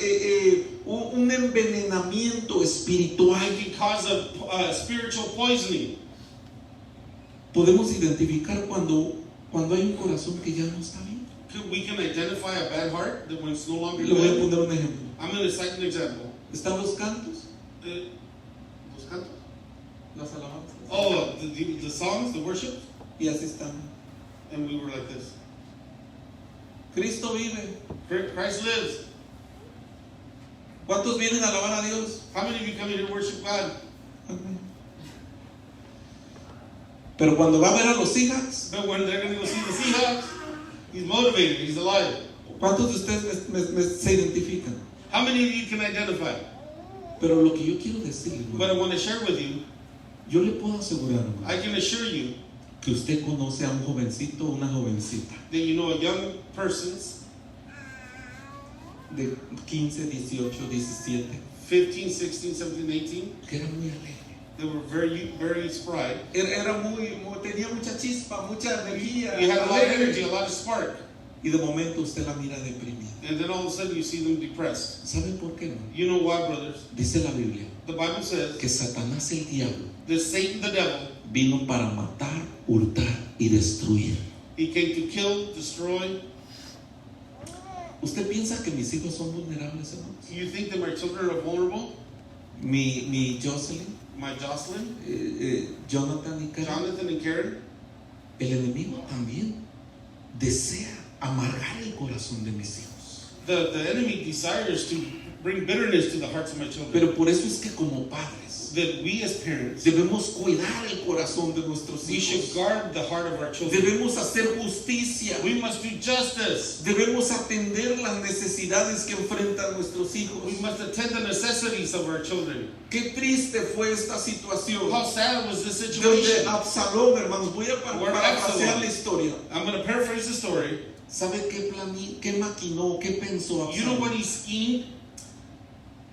Speaker 1: un envenenamiento espiritual.
Speaker 3: It can cause a spiritual poisoning.
Speaker 1: Podemos identificar cuando hay un corazón que ya no está bien.
Speaker 3: We can identify a bad heart that when it's no longer
Speaker 1: Le voy a
Speaker 3: good.
Speaker 1: poner un ejemplo.
Speaker 3: I'm going to cite an example.
Speaker 1: Están los cantos,
Speaker 3: Los cantos?
Speaker 1: las alabanzas,
Speaker 3: Oh, the songs, the worship,
Speaker 1: y así están.
Speaker 3: and we were like this.
Speaker 1: Cristo vive.
Speaker 3: Christ lives.
Speaker 1: ¿Cuántos vienen a alabar a Dios?
Speaker 3: How many of you come here to worship God?
Speaker 1: Amén. Pero cuando va a ver a los Seahawks,
Speaker 3: But when they're going to go see the Seahawks, he's motivated, he's alive.
Speaker 1: ¿cuántos de ustedes se identifican?
Speaker 3: How many of you can identify?
Speaker 1: Pero lo que yo quiero decirle,
Speaker 3: But I want to share with you,
Speaker 1: yo le puedo asegurar, hermano,
Speaker 3: I can assure you
Speaker 1: que usted conoce a un jovencito o una jovencita
Speaker 3: that you know a young person,
Speaker 1: de 15, 18, 17,
Speaker 3: 15, 16, 17, 18,
Speaker 1: que era muy alegre.
Speaker 3: they were very, very spry.
Speaker 1: Tenía mucha chispa, mucha energía.
Speaker 3: You had a lot of
Speaker 1: alegre.
Speaker 3: energy, a lot of spark.
Speaker 1: Y de momento usted la mira deprimida.
Speaker 3: And then all of a sudden you see them depressed.
Speaker 1: ¿Sabe por qué no?
Speaker 3: You know why, brothers?
Speaker 1: Dice la Biblia
Speaker 3: The Bible says
Speaker 1: que Satanás el diablo
Speaker 3: that Satan the devil,
Speaker 1: vino para matar, hurtar y destruir.
Speaker 3: he came to kill, destroy.
Speaker 1: ¿Usted piensa que mis hijos son vulnerables, hermanos?
Speaker 3: You think that my children are vulnerable?
Speaker 1: Mi Jocelyn,
Speaker 3: My Jocelyn,
Speaker 1: Jonathan y Karen.
Speaker 3: Jonathan and Karen?
Speaker 1: El enemigo también desea amargar el corazón de mis hijos.
Speaker 3: The enemy desires to bring bitterness to the hearts of my children.
Speaker 1: Pero por eso es que como padres
Speaker 3: That we as parents,
Speaker 1: debemos cuidar el corazón de nuestros
Speaker 3: we should
Speaker 1: hijos.
Speaker 3: guard the heart of our children.
Speaker 1: Debemos hacer justicia.
Speaker 3: We must do justice.
Speaker 1: Debemos atender las necesidades que enfrentan nuestros hijos.
Speaker 3: We must attend the necessities of our children.
Speaker 1: Qué triste fue esta situación.
Speaker 3: How sad was this
Speaker 1: Donde
Speaker 3: situation?
Speaker 1: Absalón, hermanos, voy a
Speaker 3: Where
Speaker 1: parafrasear
Speaker 3: Absalom.
Speaker 1: la historia.
Speaker 3: I'm going to paraphrase the story.
Speaker 1: ¿Sabe qué maquinó, qué pensó
Speaker 3: You know what
Speaker 1: Absalón?
Speaker 3: he schemed?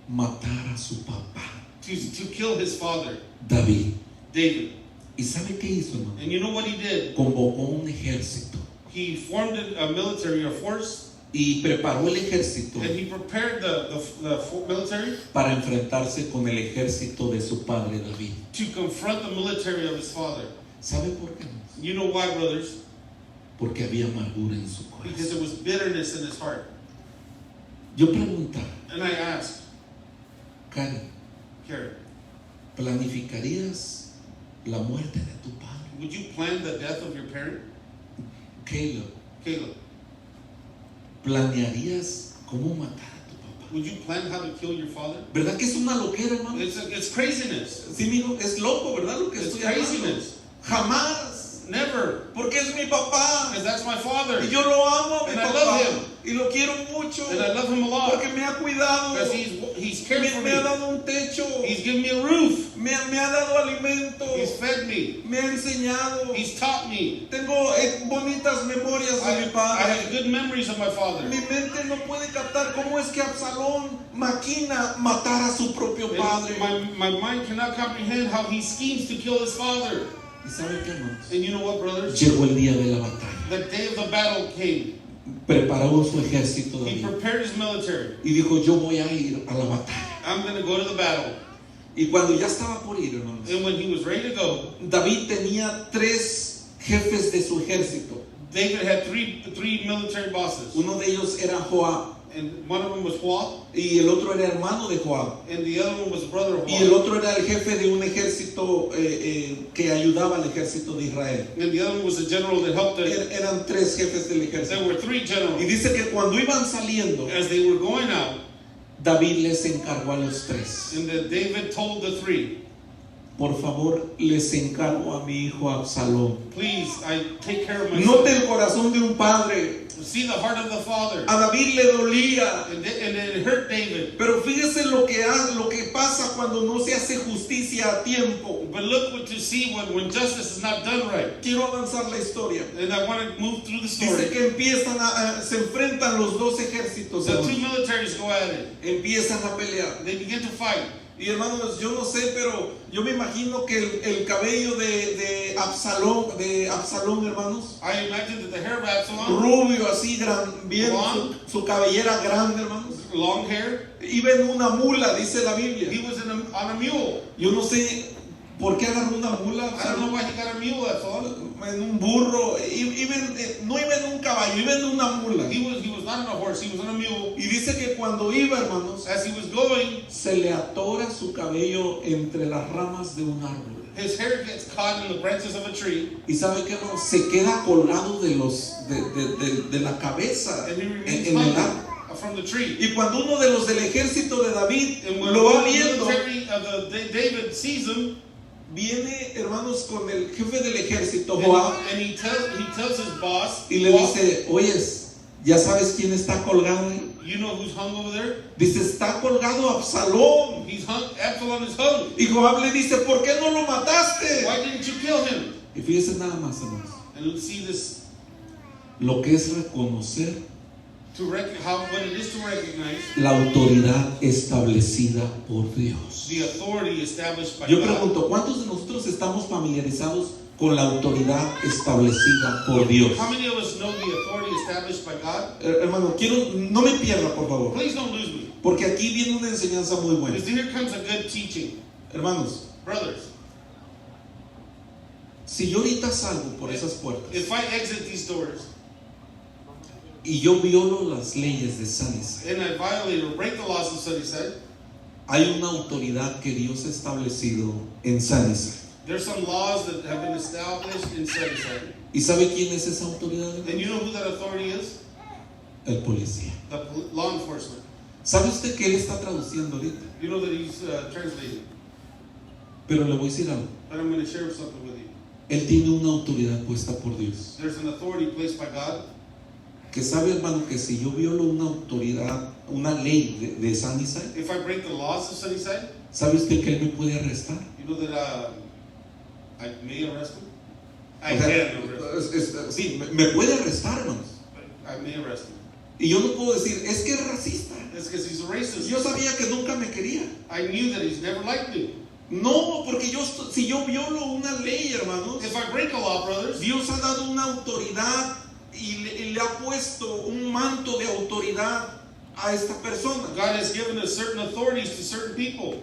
Speaker 1: Matar a su papá,
Speaker 3: To kill his father,
Speaker 1: David.
Speaker 3: David.
Speaker 1: ¿Y sabe qué hizo, hermano?
Speaker 3: And you know what he did?
Speaker 1: Convocó un ejército
Speaker 3: He formed a military, a force,
Speaker 1: y preparó el ejército
Speaker 3: and he prepared the military
Speaker 1: para enfrentarse con el ejército de su padre David.
Speaker 3: to confront the military of his father.
Speaker 1: ¿Sabe por qué, hermanos?
Speaker 3: You know why, brothers?
Speaker 1: Porque había amargura en su
Speaker 3: Because
Speaker 1: corazón.
Speaker 3: there was bitterness in his heart.
Speaker 1: Yo preguntaba,
Speaker 3: And I asked,
Speaker 1: Karen,
Speaker 3: Karen,
Speaker 1: ¿planificarías la muerte de tu padre?
Speaker 3: would you plan the death of your parent?
Speaker 1: Caleb,
Speaker 3: Caleb,
Speaker 1: ¿planearías cómo matar a tu papá?
Speaker 3: would you plan how to kill your father?
Speaker 1: ¿Verdad que es una loquera, hermano?
Speaker 3: It's craziness.
Speaker 1: Sí, mijo, es loco, ¿verdad? Lo que
Speaker 3: It's
Speaker 1: estoy hablando.
Speaker 3: craziness.
Speaker 1: Jamás.
Speaker 3: Never.
Speaker 1: Porque es mi papá.
Speaker 3: Because that's my father.
Speaker 1: Y yo lo amo a mi
Speaker 3: And I
Speaker 1: papá.
Speaker 3: love him.
Speaker 1: Y lo quiero mucho.
Speaker 3: And I love him a lot.
Speaker 1: Porque me ha cuidado.
Speaker 3: Because he's cared for
Speaker 1: Me ha
Speaker 3: me.
Speaker 1: dado un techo.
Speaker 3: He's given me a roof.
Speaker 1: Me ha dado alimento.
Speaker 3: He's fed me.
Speaker 1: Me ha enseñado.
Speaker 3: He's taught me.
Speaker 1: Tengo bonitas memorias de mi
Speaker 3: I
Speaker 1: padre.
Speaker 3: have good memories of my father.
Speaker 1: Mi mente no puede captar cómo es que Absalón maquina matar a su propio padre.
Speaker 3: And my mind cannot comprehend how he schemes to kill his father.
Speaker 1: ¿Y sabe qué, hermanos?
Speaker 3: And you know what, brothers?
Speaker 1: Llegó el día de la batalla.
Speaker 3: The day of the battle came.
Speaker 1: Preparó su ejército
Speaker 3: He
Speaker 1: David.
Speaker 3: prepared his military.
Speaker 1: Y dijo, yo voy a ir a la batalla.
Speaker 3: I'm going to go to the battle.
Speaker 1: Y cuando ya estaba por ir, hermanos,
Speaker 3: And when he was ready to go,
Speaker 1: David tenía 3 jefes de su ejército.
Speaker 3: David had three military bosses.
Speaker 1: Uno de ellos era Joab.
Speaker 3: And one of them was Joab.
Speaker 1: Y el otro era hermano de Joab.
Speaker 3: And the other one was the brother of
Speaker 1: Y el
Speaker 3: Joab.
Speaker 1: otro era el jefe de un ejército que ayudaba al ejército de Israel.
Speaker 3: And the other one was the general that helped it.
Speaker 1: Eran 3 jefes del ejército.
Speaker 3: There were 3
Speaker 1: Y
Speaker 3: generals.
Speaker 1: dice que cuando iban saliendo,
Speaker 3: As they were going out,
Speaker 1: David les encargó a los 3.
Speaker 3: and that David told the 3,
Speaker 1: por favor, les encargo a mi hijo Absalón.
Speaker 3: Please, I take care of my
Speaker 1: Note
Speaker 3: son.
Speaker 1: el corazón de un padre.
Speaker 3: See the heart of the father.
Speaker 1: A David le dolía.
Speaker 3: And it hurt David.
Speaker 1: Pero fíjese lo que pasa cuando no se hace justicia a tiempo.
Speaker 3: But look what you see when justice is not done right.
Speaker 1: Quiero avanzar la historia.
Speaker 3: And I want to move through the
Speaker 1: Dice
Speaker 3: story.
Speaker 1: que se enfrentan los dos ejércitos.
Speaker 3: The two
Speaker 1: Hermanos.
Speaker 3: militaries go at it.
Speaker 1: Empiezan a pelear.
Speaker 3: They begin to fight.
Speaker 1: Y hermanos, yo no sé, pero yo me imagino que el cabello de Absalón, hermanos,
Speaker 3: I imagine that the hair of Absalom,
Speaker 1: rubio así, bien, su cabellera grande, hermanos,
Speaker 3: long hair,
Speaker 1: iba en una mula, dice la Biblia.
Speaker 3: he was on a mule.
Speaker 1: Yo no sé por qué agarró una mula.
Speaker 3: I don't know why he got a mule, that's all.
Speaker 1: En un burro, no iba en un caballo, iba en una mula.
Speaker 3: He was not on a horse, he was on a mule.
Speaker 1: Y dice que cuando iba, hermanos,
Speaker 3: As he was going,
Speaker 1: se le atora su cabello entre las ramas de un árbol.
Speaker 3: his hair gets caught in the branches of a tree,
Speaker 1: Y sabe que no, se queda colgado de la cabeza
Speaker 3: and he remains
Speaker 1: en el
Speaker 3: hung
Speaker 1: árbol.
Speaker 3: from the tree.
Speaker 1: Y cuando uno de los del ejército de David
Speaker 3: And when
Speaker 1: lo va
Speaker 3: the
Speaker 1: viendo,
Speaker 3: military of David sees him,
Speaker 1: viene, hermanos, con el jefe del ejército,
Speaker 3: and,
Speaker 1: Joab,
Speaker 3: and he tells his boss,
Speaker 1: y le
Speaker 3: "Boss,
Speaker 1: dice, oyes, ¿ya sabes quién está colgado ahí?
Speaker 3: you know who's hung over there?
Speaker 1: Dice, está colgado Absalón.
Speaker 3: He's hung, Absalom is hung.
Speaker 1: Y Joab le dice, ¿por qué no lo mataste?
Speaker 3: Why didn't you kill him?"
Speaker 1: Y fíjese nada más, hermanos,
Speaker 3: And let's see this,
Speaker 1: lo que es reconocer
Speaker 3: what it is to recognize
Speaker 1: la autoridad establecida por Dios.
Speaker 3: the authority established by
Speaker 1: Yo
Speaker 3: God.
Speaker 1: pregunto, ¿cuántos de nosotros estamos familiarizados con la autoridad establecida por Dios?
Speaker 3: How many of us know the authority established by God?
Speaker 1: Hermano, no me pierda, por favor,
Speaker 3: Please don't lose me,
Speaker 1: porque aquí viene una enseñanza muy buena.
Speaker 3: because here comes a good teaching.
Speaker 1: Hermanos,
Speaker 3: Brothers,
Speaker 1: si yo ahorita salgo por esas puertas
Speaker 3: if I exit these doors
Speaker 1: y yo violo las leyes de Sunnyside,
Speaker 3: and I violate or break the laws of Sunnyside,
Speaker 1: hay una autoridad que Dios ha establecido en Sunnyside.
Speaker 3: there's some laws that have been established in Sunnyside.
Speaker 1: ¿Y sabe quién es esa autoridad?
Speaker 3: And you know who that authority is?
Speaker 1: El policía.
Speaker 3: The law enforcement.
Speaker 1: ¿Sabe usted que él está traduciendo ahorita?
Speaker 3: You know that he's translating.
Speaker 1: Pero le voy a decir algo.
Speaker 3: But I'm going to share something with you.
Speaker 1: Él tiene una autoridad puesta por Dios.
Speaker 3: There's an authority placed by God.
Speaker 1: Que sabe, hermano, que si yo violo una autoridad, una ley de Sunnyside,
Speaker 3: If I break the laws of Sunnyside,
Speaker 1: ¿sabe usted que él me puede arrestar?
Speaker 3: you know that I may arrest him. I
Speaker 1: O sea,
Speaker 3: can arrest him.
Speaker 1: sí, me puede arrestar, hermanos.
Speaker 3: I may arrest him.
Speaker 1: Y yo no puedo decir, es que es racista.
Speaker 3: It's because he's a racist.
Speaker 1: Yo sabía que nunca me quería.
Speaker 3: I knew that he's never liked me.
Speaker 1: No, porque si yo violo una ley, hermanos,
Speaker 3: If I break a law, brothers,
Speaker 1: Dios ha dado una autoridad y le ha puesto un manto de autoridad a esta persona.
Speaker 3: God has given us certain authorities to certain people.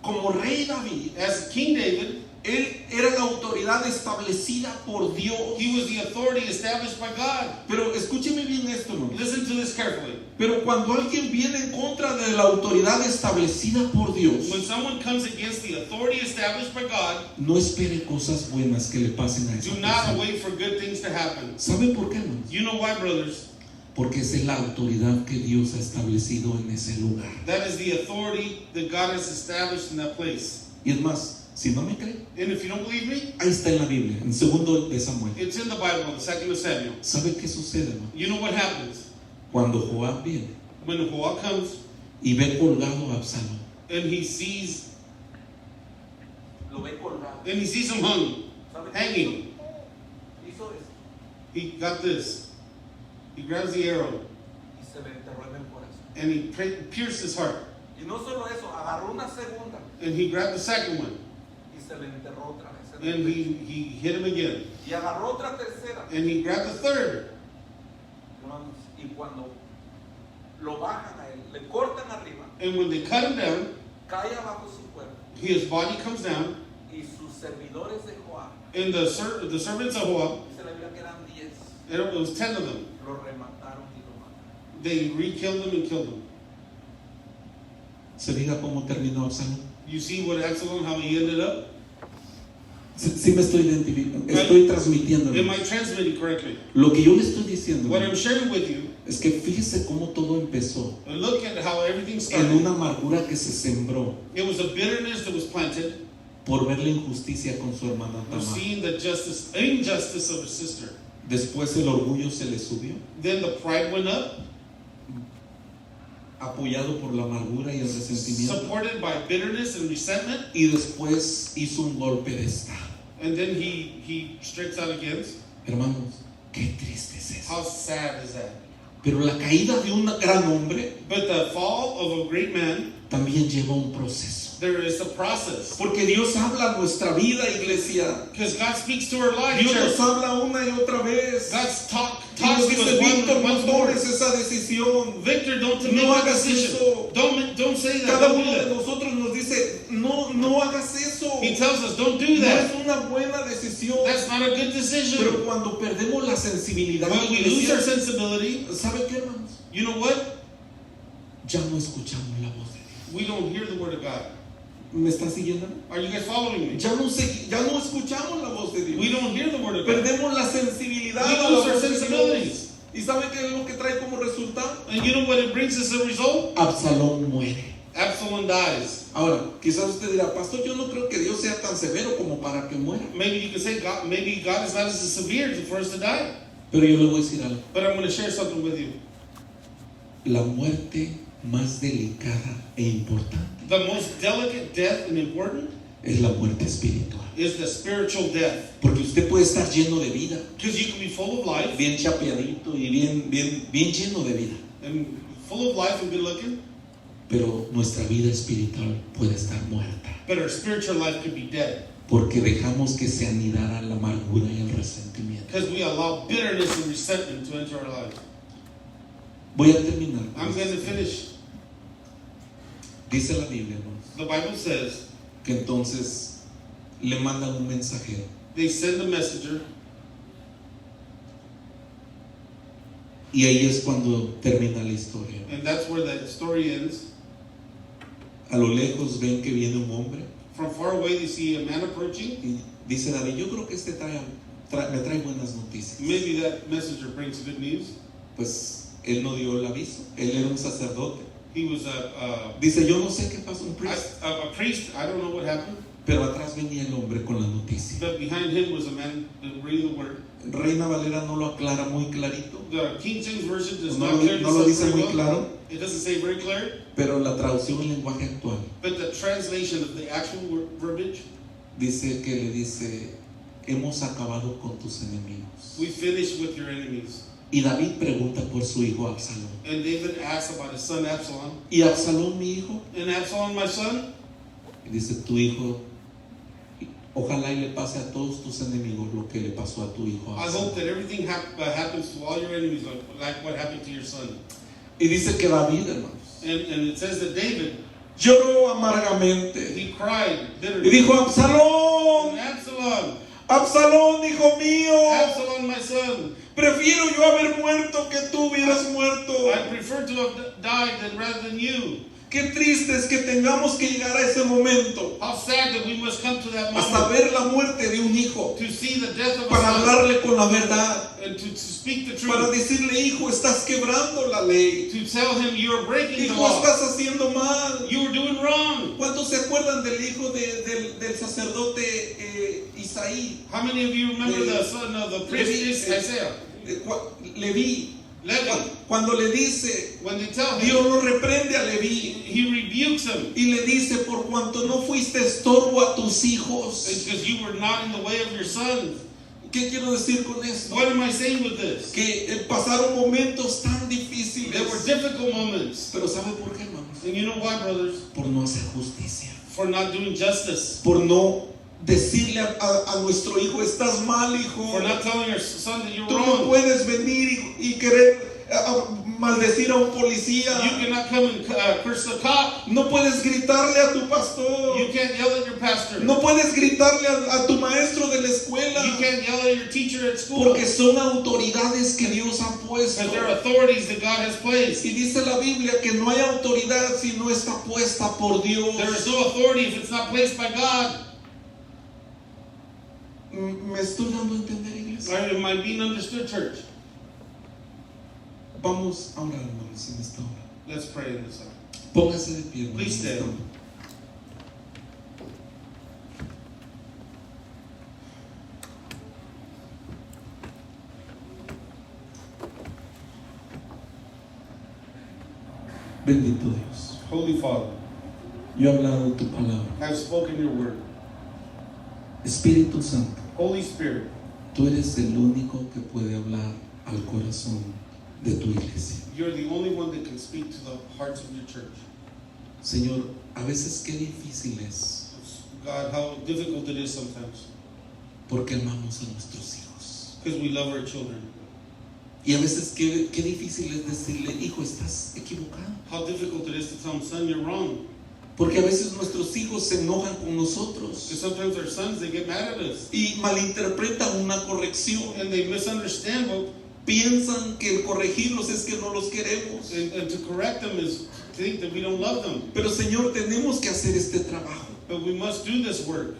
Speaker 1: Como rey David,
Speaker 3: As King David,
Speaker 1: él era la autoridad establecida por Dios.
Speaker 3: he was the authority established by God.
Speaker 1: Pero escúcheme bien esto, hermano.
Speaker 3: Listen to this carefully.
Speaker 1: Pero cuando alguien viene en contra de la autoridad establecida por Dios,
Speaker 3: When someone comes against the authority established by God,
Speaker 1: no espere cosas buenas que le pasen a esa
Speaker 3: do not
Speaker 1: persona.
Speaker 3: wait for good things to happen.
Speaker 1: ¿Sabe por qué, hermanos?
Speaker 3: You know why, brothers?
Speaker 1: Porque esa es la autoridad que Dios ha establecido en ese lugar.
Speaker 3: That is the authority that God has established in that place.
Speaker 1: Y es más, si no me cree,
Speaker 3: And if you don't believe me,
Speaker 1: ahí está en la Biblia, en 2 de Samuel.
Speaker 3: it's in the Bible, the 2nd of Samuel.
Speaker 1: ¿Sabe qué sucede, hermano?
Speaker 3: You know what happens?
Speaker 1: Cuando Joab viene
Speaker 3: When Joab comes
Speaker 1: y ve colgado a Absalón,
Speaker 3: and he sees
Speaker 1: lo ve colgado,
Speaker 3: him hung, hanging.
Speaker 1: hizo eso
Speaker 3: He got this. He grabs the arrow
Speaker 1: y se le enterró en el corazón.
Speaker 3: and he pierced his heart.
Speaker 1: Y no solo eso, agarró una segunda
Speaker 3: And he grabbed the second one
Speaker 1: y se le enterró otra vez.
Speaker 3: and he hit him again.
Speaker 1: Y agarró otra tercera.
Speaker 3: And he grabbed the third.
Speaker 1: Hermanos, y cuando lo bajan a él, le cortan arriba,
Speaker 3: And when they cut him down,
Speaker 1: cae abajo su cuerpo
Speaker 3: his body comes down.
Speaker 1: y sus servidores de Joab,
Speaker 3: And the servants of Joab,
Speaker 1: dice la Biblia que eran 10,
Speaker 3: it was 10 of them.
Speaker 1: lo remataron y lo mataron.
Speaker 3: They re-killed him and killed him.
Speaker 1: ¿Se diga cómo terminó Absalón?
Speaker 3: You see what Absalom, how he ended up?
Speaker 1: Sí me estoy identificando, estoy transmitiendo.
Speaker 3: Am I transmitting correctly?
Speaker 1: Lo que yo le estoy diciendo
Speaker 3: What I'm sharing with you,
Speaker 1: es que fíjese cómo todo empezó
Speaker 3: look at how everything
Speaker 1: en
Speaker 3: started.
Speaker 1: una amargura que se sembró
Speaker 3: It was a bitterness that was planted
Speaker 1: por ver la injusticia con su hermana
Speaker 3: for
Speaker 1: Tamar.
Speaker 3: seeing the injustice of his sister.
Speaker 1: Después el orgullo se le subió,
Speaker 3: Then the pride went up,
Speaker 1: apoyado por la amargura y el resentimiento.
Speaker 3: supported by bitterness and resentment,
Speaker 1: Y después hizo un golpe de estado.
Speaker 3: and then he strikes out against.
Speaker 1: Hermanos, qué triste es eso.
Speaker 3: How sad is that?
Speaker 1: Pero la caída de un gran hombre
Speaker 3: But the fall of a great man,
Speaker 1: también lleva un proceso.
Speaker 3: there is a process.
Speaker 1: Porque Dios habla a nuestra vida, iglesia.
Speaker 3: Because God speaks to our life,
Speaker 1: Dios
Speaker 3: church.
Speaker 1: nos habla una y otra vez.
Speaker 3: God's talks
Speaker 1: Y nos
Speaker 3: to
Speaker 1: dice,
Speaker 3: us
Speaker 1: Víctor, no
Speaker 3: once more.
Speaker 1: tomes esa decisión.
Speaker 3: Victor, don't make
Speaker 1: No
Speaker 3: that
Speaker 1: hagas
Speaker 3: decision.
Speaker 1: eso.
Speaker 3: Don't say that.
Speaker 1: Cada
Speaker 3: Don't
Speaker 1: uno
Speaker 3: do
Speaker 1: de
Speaker 3: that.
Speaker 1: nosotros nos dice, no hagas eso.
Speaker 3: He tells us, don't do
Speaker 1: No
Speaker 3: that.
Speaker 1: es una buena decisión.
Speaker 3: That's not a good decision.
Speaker 1: Pero cuando perdemos la sensibilidad,
Speaker 3: When we lose
Speaker 1: iglesia,
Speaker 3: our sensibility,
Speaker 1: ¿sabe qué, hermanos?
Speaker 3: you know what?
Speaker 1: Ya no escuchamos la voz de Dios.
Speaker 3: We don't hear the word of God.
Speaker 1: ¿Me está siguiendo?
Speaker 3: Are you guys following me?
Speaker 1: Ya no escuchamos la voz de Dios.
Speaker 3: We don't hear the word of God.
Speaker 1: Perdemos la sensibilidad
Speaker 3: We
Speaker 1: a la
Speaker 3: lose our
Speaker 1: voz de Dios.
Speaker 3: sensibilities.
Speaker 1: ¿Y sabe qué es lo que trae como resultado?
Speaker 3: And you know what it brings as a result?
Speaker 1: Absalón muere.
Speaker 3: Absalom dies.
Speaker 1: Ahora, quizás usted dirá, pastor, yo no creo que Dios sea tan severo como para que muera.
Speaker 3: Maybe you can say maybe God is not as severe for us to die.
Speaker 1: Pero yo le voy a decir algo.
Speaker 3: But I'm going to share something with you.
Speaker 1: La muerte más delicada e importante
Speaker 3: The most delicate death and important
Speaker 1: es la muerte espiritual.
Speaker 3: is the spiritual death.
Speaker 1: Porque usted puede estar lleno de vida,
Speaker 3: Because you can be full of life
Speaker 1: bien chapeadito y bien lleno de vida.
Speaker 3: and full of life and good looking,
Speaker 1: Pero nuestra vida espiritual puede estar muerta.
Speaker 3: but our spiritual life could be dead.
Speaker 1: Porque dejamos que se anidara la amargura y el resentimiento.
Speaker 3: Because we allow bitterness and resentment to enter our life.
Speaker 1: Voy a terminar.
Speaker 3: I'm going to finish.
Speaker 1: Dice la Biblia, hermanos,
Speaker 3: The Bible says
Speaker 1: que entonces le mandan un mensajero.
Speaker 3: they send a messenger,
Speaker 1: Y ahí es cuando termina la historia.
Speaker 3: and that's where the story ends.
Speaker 1: A lo lejos ven que viene un hombre.
Speaker 3: From far away, they see a man approaching.
Speaker 1: Y dice David, yo creo que este me trae buenas noticias.
Speaker 3: Maybe that messenger brings good news.
Speaker 1: Pues él no dio el aviso. Él era un sacerdote.
Speaker 3: He was a
Speaker 1: Dice, yo no sé qué pasó, un priest.
Speaker 3: priest. I don't know what happened.
Speaker 1: Pero atrás venía el hombre con la noticia.
Speaker 3: But behind him was a man that read the word.
Speaker 1: Reina Valera no lo aclara muy clarito.
Speaker 3: The King James Version does
Speaker 1: No,
Speaker 3: not clear
Speaker 1: no lo
Speaker 3: this
Speaker 1: dice
Speaker 3: up
Speaker 1: muy
Speaker 3: very well.
Speaker 1: claro.
Speaker 3: It doesn't say very clear.
Speaker 1: Pero la traducción en lenguaje actual
Speaker 3: But the translation of the actual verbiage,
Speaker 1: dice que le dice, hemos acabado con tus enemigos.
Speaker 3: we finished with your enemies.
Speaker 1: Y David pregunta por su hijo Absalón.
Speaker 3: And David asks about his son Absalom.
Speaker 1: ¿Y Absalón, mi hijo?
Speaker 3: And Absalom, my son,
Speaker 1: Y dice, tu hijo, ojalá y le pase a todos tus enemigos lo que le pasó a tu hijo
Speaker 3: I hope
Speaker 1: Absalón.
Speaker 3: that everything happens to all your enemies like what happened to your son.
Speaker 1: Y dice que David, hermanos,
Speaker 3: And it says that David,
Speaker 1: lloró amargamente.
Speaker 3: he cried
Speaker 1: Y
Speaker 3: bitterly.
Speaker 1: dijo, Absalón,
Speaker 3: And Absalom,
Speaker 1: Absalón, hijo mío,
Speaker 3: Absalom, my son,
Speaker 1: prefiero yo haber muerto que tú hubieras muerto.
Speaker 3: I prefer to have died than rather than you.
Speaker 1: Qué triste es que tengamos que llegar a ese momento
Speaker 3: How sad that we must come to that
Speaker 1: hasta
Speaker 3: moment
Speaker 1: ver la muerte de un hijo
Speaker 3: to see the death of a
Speaker 1: para
Speaker 3: son
Speaker 1: hablarle con la verdad,
Speaker 3: and to speak the
Speaker 1: para
Speaker 3: truth,
Speaker 1: decirle, hijo, estás quebrando la ley,
Speaker 3: to tell him you are breaking the
Speaker 1: hijo,
Speaker 3: law,
Speaker 1: estás haciendo mal.
Speaker 3: you are doing wrong.
Speaker 1: ¿Cuántos se acuerdan del hijo del sacerdote Isaí?
Speaker 3: How many of you remember the son of the priest Isaiah?
Speaker 1: Leví.
Speaker 3: Levi,
Speaker 1: Cuando le dice,
Speaker 3: when they tell him,
Speaker 1: Dios lo reprende a Leví
Speaker 3: he rebukes him
Speaker 1: y le dice, por cuanto no fuiste estorbo a tus hijos.
Speaker 3: because you were not in the way of your sons.
Speaker 1: ¿Qué quiero decir con esto?
Speaker 3: What am I saying with this?
Speaker 1: Que pasaron momentos tan
Speaker 3: There
Speaker 1: difíciles.
Speaker 3: were difficult moments.
Speaker 1: Pero ¿sabe por qué, hermanos?
Speaker 3: And you know why, brothers?
Speaker 1: Por no hacer justicia.
Speaker 3: For not doing justice.
Speaker 1: Por no decirle a nuestro hijo, estás mal, hijo.
Speaker 3: For not telling your son that you're
Speaker 1: Tú no
Speaker 3: wrong.
Speaker 1: puedes venir y querer maldecir a un policía.
Speaker 3: You cannot come and curse the cop.
Speaker 1: No puedes gritarle a tu pastor.
Speaker 3: You can't yell at your pastor.
Speaker 1: No puedes gritarle a tu maestro de la
Speaker 3: You
Speaker 1: escuela.
Speaker 3: can't yell at your teacher at school.
Speaker 1: Porque son autoridades que Dios ha puesto.
Speaker 3: Because there are authorities that God has placed.
Speaker 1: Y dice la Biblia que no hay autoridad si no está puesta por Dios.
Speaker 3: There is no authority if it's not placed by God.
Speaker 1: ¿Me estoy dando a entender, iglesia?
Speaker 3: Am I being understood, church?
Speaker 1: Vamos a orar, hermanos, en esta hora.
Speaker 3: Let's pray in this hour.
Speaker 1: Póngase de pie, hermanos,
Speaker 3: Please
Speaker 1: en esta
Speaker 3: stand.
Speaker 1: hora. Bendito Dios.
Speaker 3: Holy Father,
Speaker 1: Yo he hablado tu palabra.
Speaker 3: I've spoken your word.
Speaker 1: Espíritu Santo,
Speaker 3: Holy Spirit,
Speaker 1: tú eres el único que puede hablar al corazón de tu iglesia.
Speaker 3: you're the only one that can speak to the hearts of your church.
Speaker 1: Señor, a veces qué difícil es,
Speaker 3: God, how difficult it is sometimes
Speaker 1: porque amamos a nuestros hijos.
Speaker 3: because we love our children.
Speaker 1: Y a veces qué difícil es decirle, hijo, estás equivocado.
Speaker 3: How difficult it is to tell them, son, you're wrong.
Speaker 1: Porque a veces nuestros hijos se enojan con
Speaker 3: Because
Speaker 1: nosotros
Speaker 3: sometimes our sons, they get mad at us
Speaker 1: y malinterpretan una corrección.
Speaker 3: and they misunderstand what,
Speaker 1: Piensan que el corregirlos es que no los queremos.
Speaker 3: and to correct them is to think that we don't love them.
Speaker 1: Pero Señor, tenemos que hacer este trabajo.
Speaker 3: But we must do this work.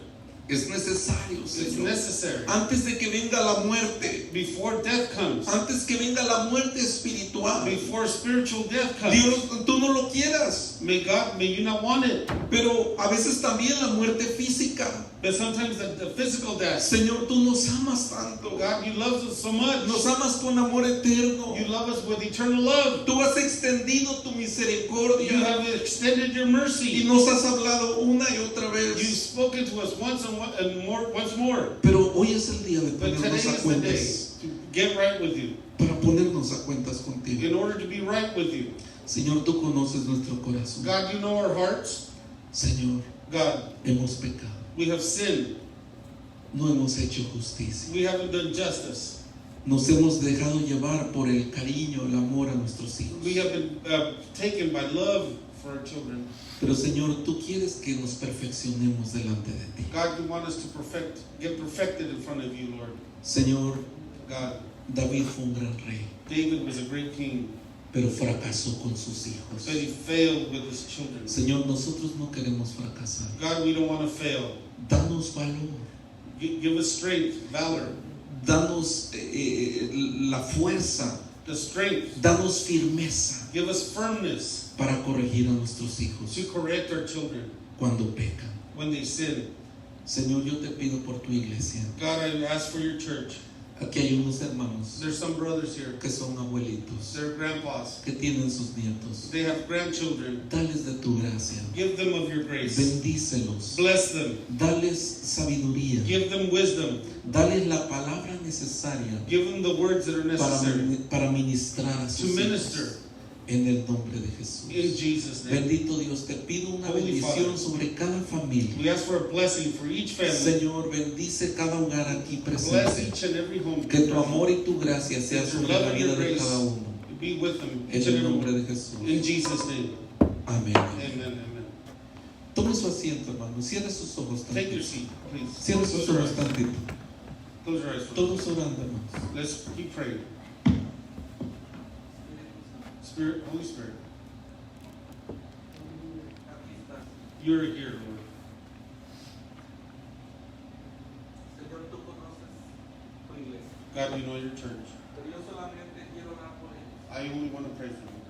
Speaker 1: Es necesario,
Speaker 3: It's
Speaker 1: Señor.
Speaker 3: necessary.
Speaker 1: Antes de que venga la muerte,
Speaker 3: Before death comes,
Speaker 1: antes que venga la muerte espiritual,
Speaker 3: before spiritual death comes,
Speaker 1: Dios, tú no lo quieras.
Speaker 3: may you not want it.
Speaker 1: Pero a veces también la muerte física.
Speaker 3: But sometimes the physical death,
Speaker 1: Señor, tú nos amas tanto.
Speaker 3: God, you love us so much.
Speaker 1: Nos amas con amor eterno.
Speaker 3: You love us with eternal love.
Speaker 1: Tú has extendido tu
Speaker 3: You
Speaker 1: misericordia
Speaker 3: have extended your
Speaker 1: y
Speaker 3: mercy.
Speaker 1: nos has hablado una y otra
Speaker 3: You've
Speaker 1: vez.
Speaker 3: spoken to us once once more.
Speaker 1: Pero hoy es el día de
Speaker 3: But today
Speaker 1: ponernos a
Speaker 3: is the day
Speaker 1: cuentas.
Speaker 3: to get right with you.
Speaker 1: Para ponernos a cuentas contigo.
Speaker 3: In order to be right with you.
Speaker 1: Señor, tú conoces nuestro corazón.
Speaker 3: God, you know our hearts.
Speaker 1: Señor,
Speaker 3: God,
Speaker 1: hemos pecado.
Speaker 3: we have sinned.
Speaker 1: No hemos hecho justicia.
Speaker 3: We haven't done justice.
Speaker 1: Nos hemos dejado llevar por el cariño, el amor a nuestros hijos.
Speaker 3: We have been taken by love for our children.
Speaker 1: Pero Señor, tú quieres que nos perfeccionemos delante de ti.
Speaker 3: God, you want us to get perfected in front of you, Lord.
Speaker 1: Señor,
Speaker 3: God,
Speaker 1: David fue un gran rey,
Speaker 3: David was a great king,
Speaker 1: pero fracasó con sus hijos.
Speaker 3: but he failed with his children.
Speaker 1: Señor, nosotros no queremos fracasar.
Speaker 3: God, we don't want to fail.
Speaker 1: Danos valor,
Speaker 3: Give us strength, valor,
Speaker 1: danos la fuerza,
Speaker 3: the strength.
Speaker 1: danos firmeza
Speaker 3: Give us firmness
Speaker 1: para corregir a nuestros hijos
Speaker 3: to correct our children
Speaker 1: cuando pecan.
Speaker 3: when they sin.
Speaker 1: Señor, yo te pido por tu iglesia.
Speaker 3: God, I ask for your church.
Speaker 1: Aquí hay unos hermanos
Speaker 3: There's some brothers here.
Speaker 1: que son abuelitos,
Speaker 3: They're grandpas.
Speaker 1: que tienen sus nietos.
Speaker 3: They have grandchildren.
Speaker 1: Dales de tu gracia,
Speaker 3: Give them of your grace.
Speaker 1: bendícelos,
Speaker 3: Bless them.
Speaker 1: dales sabiduría,
Speaker 3: Give them wisdom.
Speaker 1: dales la palabra necesaria
Speaker 3: Give them the words that are necessary
Speaker 1: para ministrar a
Speaker 3: to
Speaker 1: sus hijos.
Speaker 3: minister
Speaker 1: En el nombre de Jesús.
Speaker 3: in Jesus' name.
Speaker 1: Bendito Dios, te pido una
Speaker 3: Holy
Speaker 1: bendición
Speaker 3: Father.
Speaker 1: sobre cada familia.
Speaker 3: We ask for a blessing for each family.
Speaker 1: Señor, bendice cada hogar aquí
Speaker 3: Bless
Speaker 1: presente.
Speaker 3: each and every home.
Speaker 1: Que tu amor y tu gracia sea
Speaker 3: That your
Speaker 1: sobre
Speaker 3: love
Speaker 1: la
Speaker 3: and
Speaker 1: vida
Speaker 3: your
Speaker 1: de
Speaker 3: grace
Speaker 1: cada uno.
Speaker 3: be with them.
Speaker 1: En
Speaker 3: Each
Speaker 1: el
Speaker 3: and every
Speaker 1: nombre
Speaker 3: one.
Speaker 1: de Jesús.
Speaker 3: In Jesus' name.
Speaker 1: Amén.
Speaker 3: Amen. Amen.
Speaker 1: Tome su asiento, hermano. Cierre sus ojos
Speaker 3: Take your
Speaker 1: tantito.
Speaker 3: seat, please.
Speaker 1: Cierre sus
Speaker 3: Close your
Speaker 1: ojos
Speaker 3: eyes.
Speaker 1: tantito.
Speaker 3: Close your eyes.
Speaker 1: Todos orando, hermanos.
Speaker 3: Let's keep praying. Spirit, Holy Spirit, you're here, Lord.
Speaker 4: Señor, tú conoces tu iglesia,
Speaker 3: God, you know your church.
Speaker 4: pero yo solamente quiero orar por ellos.
Speaker 3: I only want to pray for you.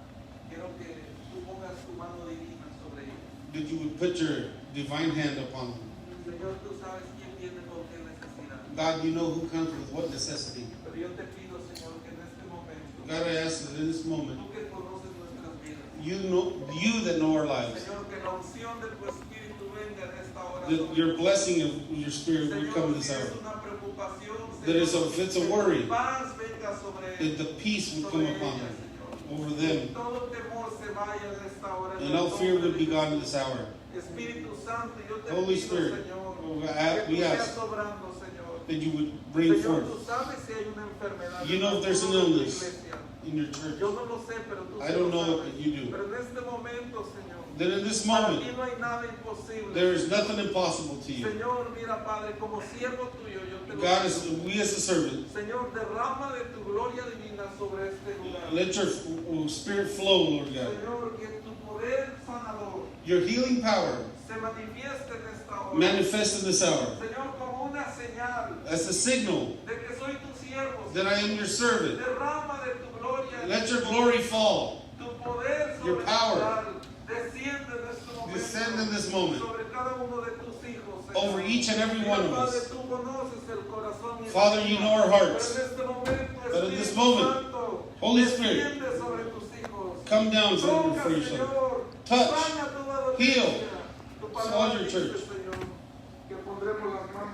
Speaker 4: Quiero que tú pongas tu mano divina sobre ellos.
Speaker 3: That you would put your divine hand upon them.
Speaker 4: Señor, tú sabes quién viene con qué necesidad.
Speaker 3: God, you know who comes with what necessity.
Speaker 4: Pero yo te pido, Señor, que en este momento,
Speaker 3: God, I ask that in this moment,
Speaker 4: tú que conoces nuestras vidas,
Speaker 3: you that know our lives,
Speaker 4: Señor, que la unción de tu Espíritu venga en esta hora.
Speaker 3: that
Speaker 4: sobre
Speaker 3: your
Speaker 4: nosotros.
Speaker 3: blessing of your Spirit would
Speaker 4: Señor,
Speaker 3: come in this
Speaker 4: si
Speaker 3: hour.
Speaker 4: es una preocupación,
Speaker 3: That is
Speaker 4: Señor,
Speaker 3: if it's a
Speaker 4: que tu
Speaker 3: worry,
Speaker 4: paz venga sobre
Speaker 3: that the peace would come
Speaker 4: sobre
Speaker 3: upon
Speaker 4: ellas,
Speaker 3: them,
Speaker 4: Señor.
Speaker 3: over
Speaker 4: Que
Speaker 3: them,
Speaker 4: todo temor se vaya en esta hora. en
Speaker 3: and
Speaker 4: el
Speaker 3: all fear
Speaker 4: nombre
Speaker 3: would be
Speaker 4: de
Speaker 3: gone in
Speaker 4: Jesús.
Speaker 3: this hour.
Speaker 4: Espíritu Santo, yo te
Speaker 3: Holy
Speaker 4: pido,
Speaker 3: Spirit,
Speaker 4: Señor,
Speaker 3: we
Speaker 4: que tú
Speaker 3: ask
Speaker 4: seas obrando, Señor.
Speaker 3: that you would bring
Speaker 4: Señor,
Speaker 3: forth
Speaker 4: tú sabes si hay una enfermedad
Speaker 3: You know if there's an
Speaker 4: en tu
Speaker 3: illness.
Speaker 4: iglesia.
Speaker 3: in your church.
Speaker 4: Yo no lo sé, pero tú
Speaker 3: I
Speaker 4: sí
Speaker 3: don't
Speaker 4: lo
Speaker 3: know,
Speaker 4: sabes.
Speaker 3: but you do.
Speaker 4: Pero en este momento, Señor,
Speaker 3: That in this
Speaker 4: para
Speaker 3: moment,
Speaker 4: ti no hay nada imposible.
Speaker 3: there is nothing impossible to you.
Speaker 4: Señor, mira, Padre, como siervo tuyo, yo te lo
Speaker 3: God, is,
Speaker 4: pido.
Speaker 3: we as a servant,
Speaker 4: Señor, derrama de tu gloria divina sobre este lugar.
Speaker 3: let your spirit flow, Lord God.
Speaker 4: Señor, que tu poder sanador
Speaker 3: Your healing power
Speaker 4: se manifieste en esta hora.
Speaker 3: manifest in this hour.
Speaker 4: Señor, como una una señal
Speaker 3: as a signal
Speaker 4: de que soy tu siervo.
Speaker 3: that I am your servant.
Speaker 4: Derrama de tu gloria.
Speaker 3: Let your glory fall.
Speaker 4: Tu poder
Speaker 3: Your power.
Speaker 4: sobrenatural desciende en este momento
Speaker 3: Descend in this moment
Speaker 4: sobre cada uno de tus hijos, Señor.
Speaker 3: over each and every one of
Speaker 4: Padre,
Speaker 3: us.
Speaker 4: tú conoces el corazón y el
Speaker 3: Father,
Speaker 4: alma.
Speaker 3: you know our hearts.
Speaker 4: Pero en este momento,
Speaker 3: But in this
Speaker 4: Espíritu
Speaker 3: moment,
Speaker 4: Santo,
Speaker 3: Holy Spirit,
Speaker 4: desciende sobre tus hijos.
Speaker 3: come down
Speaker 4: Toca,
Speaker 3: for your son.
Speaker 4: Señor.
Speaker 3: Touch,
Speaker 4: Sana toda dolencia.
Speaker 3: heal,
Speaker 4: Tu
Speaker 3: all
Speaker 4: palabra
Speaker 3: your
Speaker 4: dice,
Speaker 3: church.
Speaker 4: Señor, que pondremos las manos